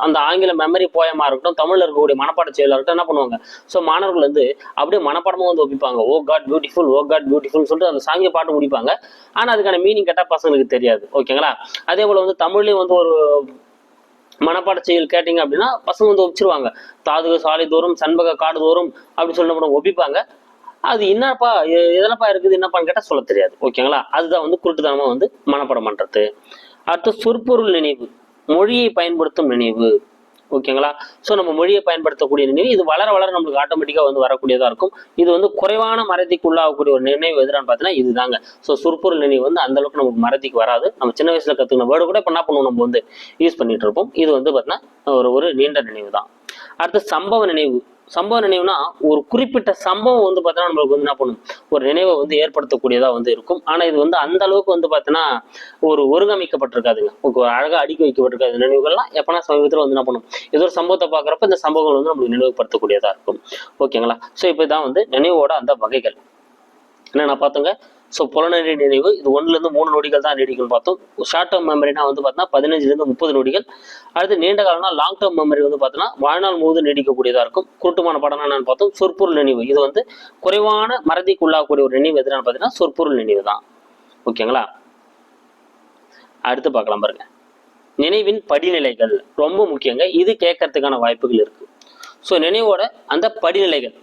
அந்த ஆங்கில மெமரி போயமாக இருக்கட்டும், தமிழில் இருக்கக்கூடிய மனப்பாட செயலாக இருக்கட்டும், என்ன பண்ணுவாங்க, ஸோ மாணவர்கள் வந்து அப்படியே மனப்பாடமாக வந்து ஒப்பிப்பாங்க. ஓ காட் பியூட்டிஃபுல், ஓ காட் பியூட்டிஃபுல் சொல்லிட்டு அந்த சாங்கிய பாட்டு முடிப்பாங்க. ஆனால் அதுக்கான மீனிங் கேட்டால் பசங்களுக்கு தெரியாது. ஓகேங்களா, அதே போல் வந்து தமிழ்லேயும் வந்து ஒரு மனப்பாட செயல் கேட்டீங்க அப்படின்னா பசங்க வந்து ஒப்பிச்சிருவாங்க. தாதுக சாலை தோறும் சண்பக காடு தோறும் அப்படின்னு சொல்லி ஒப்பிப்பாங்க. அது என்னப்பா எதனப்பா இருக்குது என்னப்பான்னு கேட்டால் சொல்ல தெரியாது. ஓகேங்களா, அதுதான் வந்து குருட்டுத்தனமா வந்து மனப்பாடம் பண்றது. அடுத்து சொற்பொருள் நினைவு, மொழியை பயன்படுத்தும் நினைவு. ஓகேங்களா, ஸோ நம்ம மொழியை பயன்படுத்தக்கூடிய நினைவு இது வளர வளர நம்மளுக்கு ஆட்டோமேட்டிக்காக வந்து வரக்கூடியதாக இருக்கும். இது வந்து குறைவான மறதிக்கு உள்ளாகக்கூடிய ஒரு நினைவு எதிரான்னு பார்த்தீங்கன்னா இதுதாங்க. ஸோ சொற்பொருள் நினைவு வந்து அந்த அளவுக்கு நமக்கு மறதிக்கு வராது. நம்ம சின்ன வயசுல கற்றுக்கின வேர்டு கூட இப்போ என்ன பண்ணுவோம், நம்ம வந்து யூஸ் பண்ணிட்டு இருப்போம். இது வந்து பார்த்தீங்கன்னா ஒரு நீண்ட நினைவு தான். அடுத்து சம்பவ நினைவு. சம்பவ நினைவுனா ஒரு குறிப்பிட்ட சம்பவம் வந்து பார்த்தீங்கன்னா நம்மளுக்கு வந்து என்ன பண்ணும், ஒரு நினைவை வந்து ஏற்படுத்தக்கூடியதா வந்து இருக்கும். ஆனா இது வந்து அந்த அளவுக்கு வந்து பார்த்தீங்கன்னா ஒரு ஒருங்கமைக்கப்பட்டிருக்காதுங்க. ஒரு அழகா அடுக்கி வைக்கப்பட்டிருக்காது. நினைவுகள்லாம் எப்பனா சமீபத்தில் வந்து என்ன பண்ணும், ஏதோ ஒரு சம்பவத்தை பார்க்குறப்ப இந்த சம்பவங்கள் வந்து நம்மளுக்கு நினைவுபடுத்தக்கூடியதா இருக்கும். ஓகேங்களா, ஸோ இப்போ இதான் வந்து நினைவோட அந்த வகைகள் என்னென்ன பார்த்தோங்க. ஸோ புலனறி நினைவு இது 1 to 3 நொடிகள் தான் நீடிக்கும்னு பார்த்தோம். ஷார்ட் டேர்ம் மெமரினா வந்து பார்த்தீங்கன்னா 15 to 30 நொடிகள். அடுத்து நீண்ட காலம்னா லாங் டேர்ம் மெமரி வந்து பார்த்தீங்கன்னா வாழ்நாள் முழுவதும் நீடிக்கக்கூடியதாக இருக்கும். குருட்டுமான படம்னா என்னன்னு பார்த்தோம், சொற்பொருள் நினைவு. இது வந்து குறைவான மறதிக்கு உள்ளாகக்கூடிய ஒரு நினைவு எதுனான்னு பார்த்தீங்கன்னா சொற்பொருள் நினைவு தான். ஓகேங்களா, அடுத்து பார்க்கலாம் பாருங்க, நினைவின் படிநிலைகள் ரொம்ப முக்கியங்க. இது கேட்கறதுக்கான வாய்ப்புகள் இருக்கு. ஸோ நினைவோட அந்த படிநிலைகள்,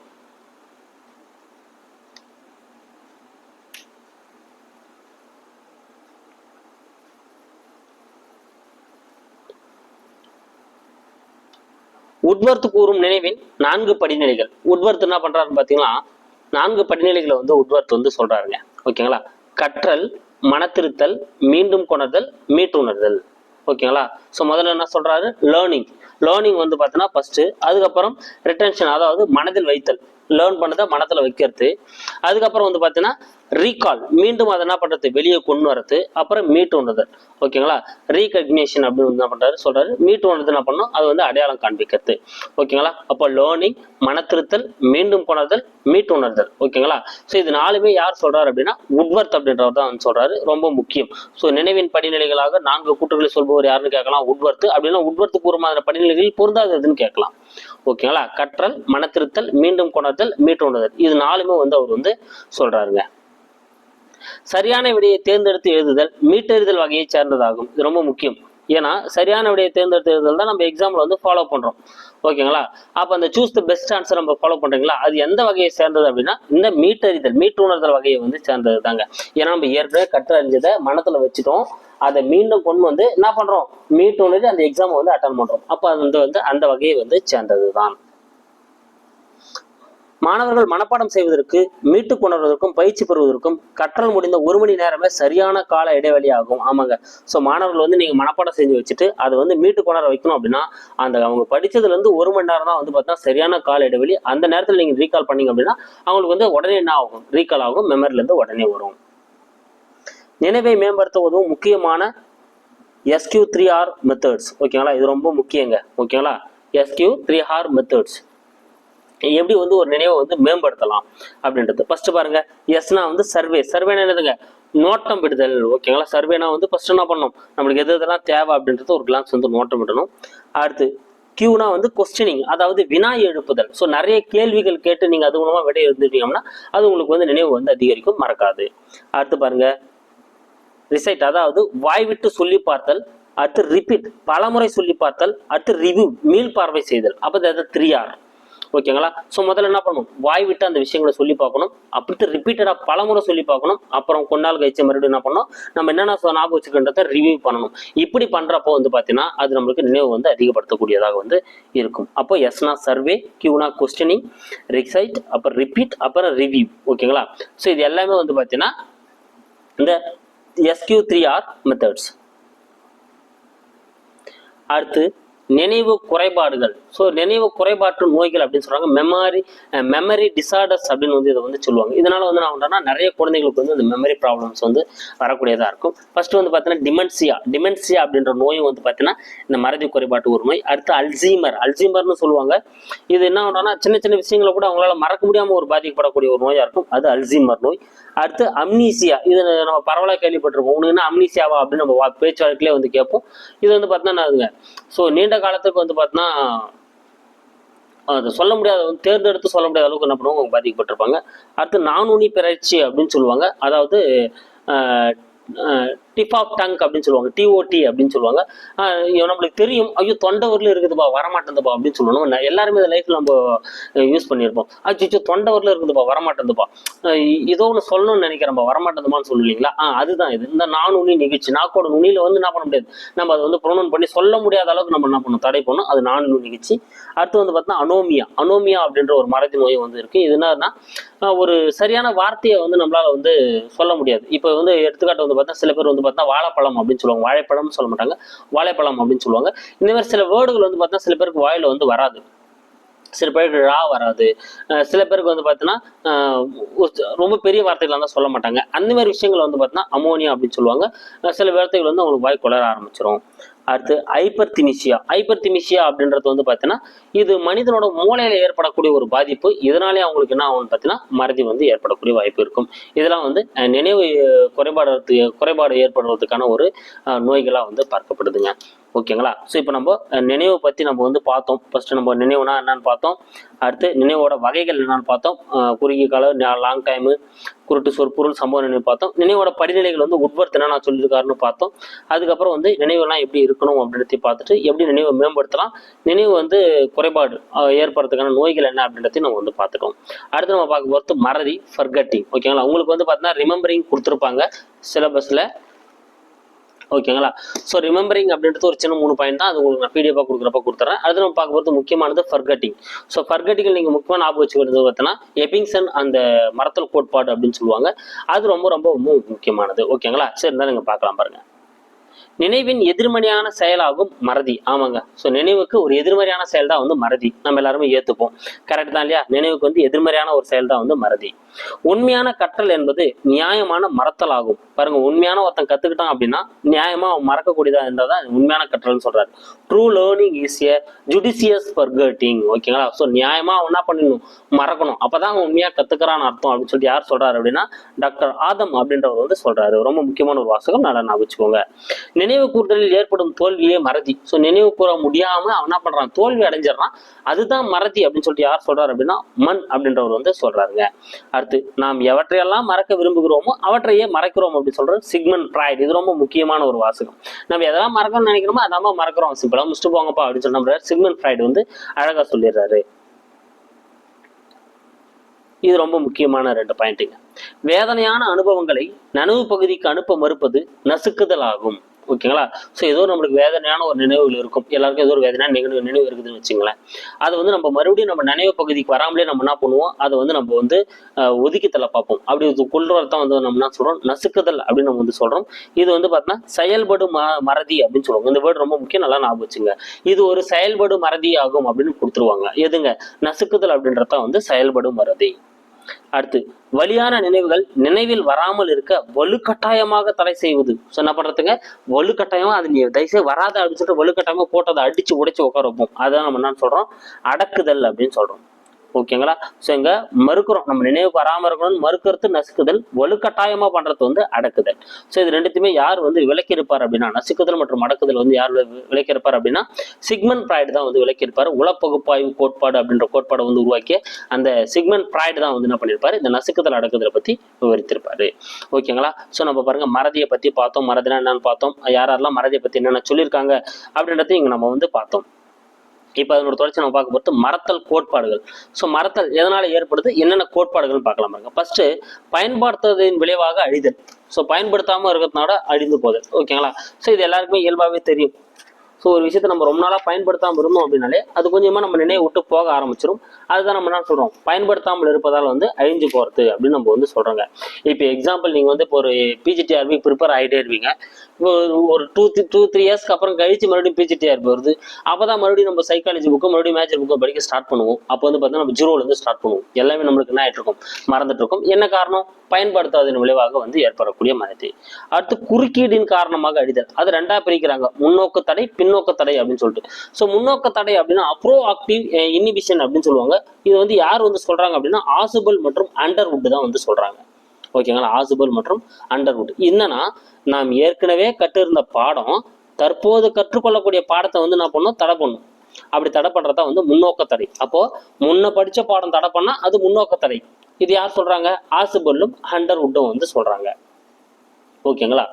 உட்வர்த்து கூறும் நினைவின் 4 படிநிலைகள். உட்வர்த்து என்ன பண்றாருன்னு பாத்தீங்கன்னா 4 படிநிலைகளை வந்து உட்வர்த்து வந்து சொல்றாருங்க. ஓகேங்களா, கற்றல், மனத்திருத்தல், மீண்டும் கொணர்தல், மீட்டுணர்தல். ஓகேங்களா, ஸோ முதல்ல என்ன சொல்றாரு, லேர்னிங் வந்து பார்த்தீங்கன்னா ஃபர்ஸ்ட், அதுக்கப்புறம் ரிட்டன்ஷன் அதாவது மனதில் வைத்தல், லேர்ன் பண்ணதை மனத்துல வைக்கிறது. அதுக்கப்புறம் வந்து பார்த்தீங்கன்னா ரீகால், மீண்டும் அதை என்ன பண்றது, வெளியே கொண்டு வரது. அப்புறம் மீட் உணர்தல். ஓகேங்களா, ரீகக்னிஷன் அப்படின்னு என்ன பண்றாரு சொல்றாரு. மீட் உணர்ந்து என்ன பண்ணும், அது வந்து அடையாளம் காண்பிக்கிறது. ஓகேங்களா, அப்போ லேர்னிங், மனத்திருத்தல், மீண்டும் கொணர்தல், மீட் உணர்தல். ஓகேங்களா, ஸோ இது நாலுமே யார் சொல்றாரு அப்படின்னா உட்வர்த் அப்படின்றவர் தான் சொல்றாரு. ரொம்ப முக்கியம். ஸோ நினைவின் படிநிலைகளாக 4 கூற்றுகளை சொல்பவர் யாருன்னு கேட்கலாம், உட்வர்த். அப்படின்னா உட்வர்த்து கூறுமான படிநிலைகளில் பொருந்தாததுன்னு கேட்கலாம். ஓகேங்களா, கற்றல், மனத்திருத்தல், மீண்டும் கொணர்தல், மீட் உணர்தல், இது நாலுமே வந்து அவர் வந்து சொல்றாருங்க. சரியான விடையை தேர்ந்தெடுத்து எழுதுதல் மீட்டெழுதல் வகையை சேர்ந்ததாகும். இது ரொம்ப முக்கியம். ஏன்னா சரியான விடையை தேர்ந்தெடுத்து எழுதுதல் தான் நம்ம எக்ஸாம்ல வந்து ஃபாலோ பண்றோம். ஓகேங்களா, அப்ப அந்த சூஸ் த பெஸ்ட் ஆன்சர் நம்ம ஃபாலோ பண்றீங்களா, அது எந்த வகையை சேர்ந்தது அப்படின்னா இந்த மீட்டறிதல், மீட்டு உணர்தல் வகையை வந்து சேர்ந்தது தாங்க. ஏன்னா நம்ம ஏற்கனவே கற்றறிஞ்சதை மனத்துல வச்சுட்டோம், அதை மீண்டும் கொண்டு வந்து என்ன பண்றோம், மீட்டு உணர்ந்து அந்த எக்ஸாம் வந்து அட்டன் பண்றோம். அப்ப அது வந்து அந்த வகையை வந்து சேர்ந்தது தான். மாணவர்கள் மனப்பாடம் செய்வதற்கு, மீட்டு கொணர்வதற்கும், பயிற்சி பெறுவதற்கும் கற்றல் முடிந்த 1 மணி நேரமே சரியான கால இடைவெளி ஆகும். ஆமாங்க. ஸோ மாணவர்கள் வந்து நீங்க மனப்பாடம் செஞ்சு வச்சுட்டு அதை வந்து மீட்டு கொணர வைக்கணும் அப்படின்னா அந்த அவங்க படிச்சதுல இருந்து 1 மணி நேரம் தான் வந்து பார்த்தீங்கன்னா சரியான கால இடைவெளி. அந்த நேரத்தில் நீங்க ரீகால் பண்ணீங்க அப்படின்னா அவங்களுக்கு வந்து உடனே என்ன ஆகும், ரீகால் ஆகும், மெமரில இருந்து உடனே வரும். நினைவை மேம்படுத்துவதும் முக்கியமான SQ3R மெத்தட்ஸ். ஓகேங்களா, இது ரொம்ப முக்கியங்க. ஓகேங்களா, SQ3R மெத்தட்ஸ் எப்படி வந்து ஒரு நினைவை வந்து மேம்படுத்தலாம் அப்படின்றது. ஃபர்ஸ்ட் பாருங்க, எஸ்னா வந்து சர்வே. சர்வேனா என்னதுங்க, நோட்டம் விடுதல். ஓகேங்களா, சர்வேனா வந்து ஃபர்ஸ்ட் என்ன பண்ணணும், நம்மளுக்கு எது எதெல்லாம் தேவை அப்படின்றது ஒரு கிளான்ஸ் வந்து நோட்டம் விடணும். அடுத்து கியூனா வந்து கொஸ்டினிங், அதாவது வினா எழுப்புதல். ஸோ நிறைய கேள்விகள் கேட்டு நீங்க அது மூலமா விடை எழுந்துட்டீங்கன்னா அது உங்களுக்கு வந்து நினைவு வந்து அதிகரிக்கும், மறக்காது. அடுத்து பாருங்க ரிசைட், அதாவது வாய் விட்டு சொல்லி பார்த்தல். அடுத்து ரிப்பீட், பலமுறை சொல்லி பார்த்தல். அடுத்து ரிவ்யூ, மீள் பார்வை செய்தல். அப்போ 3R. ஓகேங்களா, ஸோ முதல்ல என்ன பண்ணணும், வாய் விட்டு அந்த விஷயங்களை சொல்லி பார்க்கணும். அப்படி ரிப்பீட்டடா பலமுறை சொல்லி பார்க்கணும். அப்புறம் கொஞ்ச நாள் கழிச்சு மறுபடியும் என்ன பண்ணணும், நம்ம என்னென்ன ஞாபகம் வச்சுக்கின்றத ரிவ்யூ பண்ணணும். இப்படி பண்றப்போ வந்து பார்த்தீங்கன்னா அது நம்மளுக்கு நினைவு வந்து அதிகப்படுத்தக்கூடியதாக வந்து இருக்கும். அப்போ எஸ்னா சர்வே, கியூனா கொஸ்டினிங், ரிசைட், அப்புறம் ரிப்பீட், அப்புறம் ரிவ்யூ. ஓகேங்களா, ஸோ இது எல்லாமே வந்து பார்த்தீங்கன்னா இந்த SQ3R மெத்தட்ஸ். அடுத்து நினைவு குறைபாடுகள். ஸோ நினைவு குறைபாட்டு நோய்கள் அப்படின்னு சொல்றாங்க, மெமரி டிசார்டர்ஸ் அப்படின்னு வந்து இதை வந்து சொல்லுவாங்க. இதனால வந்து நான் பண்றேன்னா நிறைய குழந்தைகளுக்கு வந்து இந்த மெமரி ப்ராப்ளம்ஸ் வந்து வரக்கூடியதா இருக்கும். ஃபர்ஸ்ட் வந்து பார்த்தீங்கன்னா டிமென்சியா அப்படின்ற நோய் வந்து பார்த்தீங்கன்னா இந்த மறதி குறைபாட்டு ஒரு நோய். அடுத்து அல்சீமர்னு சொல்லுவாங்க. இது என்ன பண்றோம்னா சின்ன சின்ன விஷயங்களை கூட அவங்களால மறக்க முடியாம ஒரு பாதிக்கப்படக்கூடிய ஒரு நோயா இருக்கும், அது அல்சீமர் நோய். அடுத்து அம்னீசியா, இது நம்ம பரவலாக கேள்விப்பட்டிருப்போம். உனக்கு என்ன அம்னீசியாவா அப்படின்னு நம்ம பேச்சுவாக்கிலே வந்து கேட்போம். இது வந்து பார்த்தீங்கன்னா ஸோ நீண்ட காலத்துக்கு வந்து பார்த்தீங்கன்னா அது சொல்ல முடியாத, தேர்ந்தெடுத்து சொல்ல முடியாத அளவுக்கு என்ன பண்ணுவாங்க, அவங்க பாதிக்கப்பட்டிருப்பாங்க. அடுத்து நானூனி பிறழ்ச்சி அப்படின்னு சொல்லுவாங்க, அதாவது டிப் ஆஃப் டங் அப்படின்னு சொல்லுவாங்க, TOT அப்படின்னு சொல்லுவாங்க. நம்மளுக்கு தெரியும், ஐயோ தொண்டவரில் இருக்குதுப்பா வரமாட்டேங்குதுப்பா அப்படின்னு சொல்லணும். எல்லாருமே இந்த லைஃப்ல நம்ம யூஸ் பண்ணியிருப்போம். அச்சோ தொண்டவரில் இருக்குதுப்பா வரமாட்டேங்குதுப்பா, ஏதோ ஒன்று சொல்லணும்னு நினைக்கிறேன்ப்பா வரமாட்டேங்குதுமான்னு சொல்லுவீங்களா, அதுதான் இது. இந்த நானூனி நிகழ்ச்சி, நாக்கோட நுனியில வந்து என்ன பண்ண முடியாது, நம்ம அதை வந்து ப்ரொனவுன் பண்ணி சொல்ல முடியாத அளவுக்கு நம்ம என்ன பண்ணணும், தடை பண்ணணும். அது நானூனி நிகழ்ச்சி. அடுத்து வந்து பார்த்தீங்கன்னா அனோமியா அப்படின்ற ஒரு மறதி நோய் வந்து இருக்கு. இது என்னன்னா ஒரு சரியான வார்த்தையை வந்து நம்மளால வந்து சொல்ல முடியாது. இப்போ வந்து எடுத்துக்காட்டு வந்து பார்த்தா சில பேர் வந்து பார்த்தா வாழைப்பழம் அப்படின்னு சொல்லுவாங்க, வாழைப்பழம்னு சொல்ல மாட்டாங்க, வாழைப்பழம் அப்படின்னு சொல்லுவாங்க. இந்த மாதிரி சில வேர்டுகள் வந்து பார்த்தா சில பேருக்கு வாயில வந்து வராது, சில பேருக்கு ரா வராது, சில பேருக்கு வந்து பார்த்தீங்கன்னா ரொம்ப பெரிய வார்த்தைகள் தான் சொல்ல மாட்டாங்க. அந்த மாதிரி விஷயங்கள் வந்து பார்த்தீங்கன்னா அமோனியா அப்படின்னு சொல்லுவாங்க. சில வார்த்தைகள் வந்து அவங்களுக்கு வாய் குளர ஆரம்பிச்சிடும். அடுத்து ஹைப்பர்திமிஷியா அப்படின்றது வந்து பார்த்தீங்கன்னா இது மனிதனோட மூளையில ஏற்படக்கூடிய ஒரு பாதிப்பு. இதனாலே அவங்களுக்கு என்ன ஆகும்னு பார்த்தீங்கன்னா மறதி வந்து ஏற்படக்கூடிய வாய்ப்பு இருக்கும். இதெல்லாம் வந்து நினைவு குறைபாடு ஏற்படுவதற்கான ஒரு நோய்களா வந்து பார்க்கப்படுதுங்க. ஓகேங்களா, ஸோ இப்போ நம்ம நினைவை பற்றி நம்ம வந்து பார்த்தோம். ஃபர்ஸ்ட் நம்ம நினைவுனா என்னன்னு பார்த்தோம். அடுத்து நினைவோட வகைகள் என்னன்னு பார்த்தோம். குறுகிய கால, லாங் டைமு, குருட்டு சொற்பொருள், சம்பவ நினைவு பார்த்தோம். நினைவோட படிநிலைகள் வந்து உட்வர்த் என்ன சொல்லியிருக்காருன்னு பார்த்தோம். அதுக்கப்புறம் வந்து நினைவுலாம் எப்படி இருக்கணும் அப்படின்றத பார்த்துட்டு எப்படி நினைவை மேம்படுத்தலாம், நினைவு வந்து குறைபாடு ஏற்படுறதுக்கான நோய்கள் என்ன அப்படின்றதையும் நம்ம வந்து பார்த்துட்டோம். அடுத்து நம்ம பார்க்க போகிறது மறதி, ஃபர்கட்டிங். ஓகேங்களா, உங்களுக்கு வந்து பார்த்தீங்கன்னா ரிமெம்பரிங் கொடுத்துருப்பாங்க சிலபஸில். ஓகேங்களா, ஸோ ரிமெம்பரிங் அப்படின்றது ஒரு சின்ன 3 பாயிண்ட் தான், அது உங்களுக்கு நான் PDF கொடுக்குறப்ப கொடுத்துறேன். அடுத்து நம்ம பார்க்க போகிறது முக்கியமானது ஃபர்கட்டிங். ஸோ ஃபர்கட்டிங் நீங்கள் முக்கியமாக ஞாபகம் வச்சுக்கிறது பார்த்தீங்கன்னா எபிங்சன் அந்த மறத்தல் கோட்பாடு அப்படின்னு சொல்லுவாங்க. அது ரொம்ப ரொம்ப ரொம்ப முக்கியமானது. ஓகேங்களா, சரி இருந்தாலும் நீங்கள் பார்க்கலாம் பாருங்க. நினைவின் எதிர்மறையான செயலாகும் மறதி. ஆமாங்க. ஸோ நினைவுக்கு ஒரு எதிர்மறையான செயல் தான் வந்து மறதி. நம்ம எல்லாருமே ஏத்துப்போம். கரெக்ட் தான் இல்லையா? நினைவுக்கு வந்து எதிர்மறையான ஒரு செயல் தான் வந்து மறதி. உண்மையான கற்றல் என்பது நியாயமான மறத்தல் ஆகும். பாருங்க, உண்மையான ஒருத்தன் கத்துக்கிட்டான் அப்படின்னா நியாயமா அவன் மறக்கக்கூடியதா இருந்தால் தான் உண்மையான கற்றல்னு சொல்றாரு. True learning is a judicious forgetting. ஓகேங்களா? ஸோ நியாயமா அவன் என்ன பண்ணணும், மறக்கணும். அப்பதான் அவன் உண்மையா கத்துக்கிறான்னு அர்த்தம் அப்படின்னு சொல்லிட்டு யார் சொல்றாரு அப்படின்னா டாக்டர் ஆதம் அப்படின்றவர் வந்து சொல்றாரு. ரொம்ப முக்கியமான ஒரு வாசகம், நல்லா நான் வச்சுக்கோங்க. நினைவு கூறுதலில் ஏற்படும் தோல்வியே மறதி. ஸோ நினைவு கூற முடியாம அவன் என்ன பண்றான், தோல்வி அடைஞ்சிடறான். அதுதான் மறதி அப்படின்னு சொல்லிட்டு யார் சொல்றாரு அப்படின்னா மண் அப்படின்றவர் வந்து சொல்றாருங்க. அடுத்து, நாம் எவற்றையெல்லாம் மறக்க விரும்புகிறோமோ அவற்றையே மறக்கிறோம் அப்படின்னு சொல்றது சிக்மண்ட் ஃப்ராய்ட். இது ரொம்ப முக்கியமான ஒரு வாசகம். நம்ம எதெல்லாம் மறக்கணும்னு நினைக்கிறோமோ அதாம மறக்கிறோம், சிம்பிளா முடிச்சுட்டு போங்கப்பா அப்படின்னு சொன்ன சிக்மண்ட் ஃப்ராய்ட் வந்து அழகா சொல்லிடுறாரு. இது ரொம்ப முக்கியமான 2 பாயிண்ட்டுங்க. வேதனையான அனுபவங்களை நனவு பகுதிக்கு அனுப்ப மறுப்பது நசுக்குதல் ஆகும். ஓகேங்களா? ஸோ ஏதோ நம்மளுக்கு வேதனையான ஒரு நினைவுகள் இருக்கும். எல்லாருக்கும் ஏதோ ஒரு வேதனையான நினைவு இருக்குதுன்னு வச்சுங்களேன். அது வந்து நம்ம மறுபடியும் நம்ம நினைவு பகுதிக்கு வராமலே நம்ம என்ன பண்ணுவோம், அதை வந்து நம்ம வந்து ஒதுக்கித்தல பார்ப்போம். அப்படி கொள்றதான் வந்து நம்ம என்ன சொல்றோம், நசுக்குதல் அப்படின்னு நம்ம வந்து சொல்றோம். இது வந்து பார்த்தீங்கன்னா செயல்படும் மறதி அப்படின்னு சொல்லுவாங்க. இந்த வேர்டு ரொம்ப முக்கியம், நல்லா ஞாபகம் வச்சுங்க. இது ஒரு செயல்படும் மறதி ஆகும் அப்படின்னு கொடுத்துருவாங்க. எதுங்க, நசுக்குதல் அப்படின்றதான் வந்து செயல்படும் மறதி. அடுத்து, வலியான நினைவுகள் நினைவில் வராமல் இருக்க வலுக்கட்டாயமாக தடை செய்வது. என்ன பண்றதுங்க, வலுக்கட்டாயமா அது நீ தயவுசெய்து வராத அப்படின்னு சொல்லிட்டு வலுக்கட்டாயமா போட்டு அதை அடிச்சு உடைச்சு உட்கார வைப்போம். அதான் நம்ம என்ன சொல்றோம், அடக்குதல் அப்படின்னு சொல்றோம். ஓகேங்களா? ஸோ இங்க மறுக்கிறோம், நம்ம நினைவுக்கு வராம இருக்கணும்னு மறுக்கிறது நசுக்குதல், வலுக்கட்டாயமா பண்றது வந்து அடக்குதல். ஸோ இது ரெண்டுத்தையுமே யார் வந்து விளக்கியிருப்பார் அப்படின்னா, நசுக்குதல் மற்றும் அடக்குதல் வந்து யார் விளக்கியிருப்பார் அப்படின்னா சிக்மண்ட் ஃப்ராய்ட் தான் வந்து விளக்கியிருப்பார். உளப்பகுப்பாய்வு கோட்பாடு அப்படின்ற கோட்பாடை வந்து உருவாக்கிய அந்த சிக்மண்ட் ஃப்ராய்ட் தான் வந்து என்ன பண்ணியிருப்பாரு, இந்த நசுக்குதல் அடக்குதலை பத்தி விவரித்திருப்பாரு. ஓகேங்களா? ஸோ நம்ம பாருங்க, மறதியை பத்தி பார்த்தோம், மறதினா என்னன்னு பார்த்தோம், யாரெல்லாம் மறதியை பத்தி என்னென்ன சொல்லியிருக்காங்க அப்படின்றத இங்க நம்ம வந்து பார்த்தோம். இப்போ அதனோட தொடர்ச்சி நம்ம பார்க்க போகிறது மறத்தல் கோட்பாடுகள். ஸோ மறத்தல் எதனால ஏற்படுது, என்னென்ன கோட்பாடுகள் பார்க்கலாம் பாருங்க. ஃபர்ஸ்ட், பயன்படுத்துவதன் விளைவாக அழிதல். ஸோ பயன்படுத்தாம இருக்கிறதுனால அழிந்து போதல். ஓகேங்களா? ஸோ இது எல்லாருக்குமே இயல்பாகவே தெரியும். ஸோ ஒரு விஷயத்த நம்ம ரொம்ப நாளாக பயன்படுத்தாமல் இருந்தோம் அப்படின்னாலே அது கொஞ்சமாக நம்ம நினைவு விட்டு போக ஆரம்பிச்சிடும். அதுதான் நம்ம என்ன சொல்கிறோம், பயன்படுத்தாமல் இருப்பதால் வந்து அழிஞ்சு போகிறது அப்படின்னு நம்ம வந்து சொல்கிறோங்க. இப்போ எக்ஸாம்பிள், நீங்கள் வந்து இப்போ ஒரு பிஜிடிஆர்பி ப்ரிப்பேர் ஆகிட்டே இருப்பீங்க. இப்போ ஒரு டூ த்ரீ இயர்ஸ்க்கு அப்புறம் கழிச்சு மறுபடியும் பிஜிடிஆர்பி வருது. அப்போ தான் மறுபடியும் நம்ம சைக்காலஜி புக்கு மறுபடியும் மேஜர் புக்கை படிக்க ஸ்டார்ட் பண்ணுவோம். அப்போ வந்து பார்த்தீங்கன்னா நம்ம ஜீரோலேருந்து ஸ்டார்ட் பண்ணுவோம். எல்லாமே நம்மளுக்கு என்ன ஆகிட்டு இருக்கும், மறந்துட்டு இருக்கும். என்ன காரணம், பயன்படுத்தாதன் விளைவாக வந்து ஏற்படக்கூடிய மறதி. அடுத்து, குறுக்கீடின் காரணமாக அழிதல். அது 2ஆ பிரிக்கிறாங்க, முன்னோக்கு தடை பின்னோக்க தடை அப்படின்னு சொல்லிட்டு. ஸோ முன்னோக்க தடை அப்படின்னா அப்ரோ ஆக்டிவ் இன்ஹிபிஷன் அப்படின்னு சொல்லுவாங்க. இது வந்து யார் வந்து சொல்றாங்க அப்படின்னா ஆசுபல் மற்றும் அண்டர்வுட் தான் வந்து சொல்றாங்க. ஓகேங்களா? ஆசுபல் மற்றும் அண்டர்வுட். என்னன்னா, நாம் ஏற்கனவே கற்றிருந்த பாடம் தற்போது கற்றுக்கொள்ளக்கூடிய பாடத்தை வந்து என்ன பண்ணும், தடை பண்ணும். அப்படி தடை பண்றதா வந்து முன்னோக்க தடை. அப்போ முன்ன படிச்ச பாடம் தடை பண்ணா அது முன்னோக்க தடை. இது யார் சொல்றாங்க, ஆசுபல்லும் அண்டர்வுட்டும் வந்து சொல்றாங்க. ஓகேங்களா?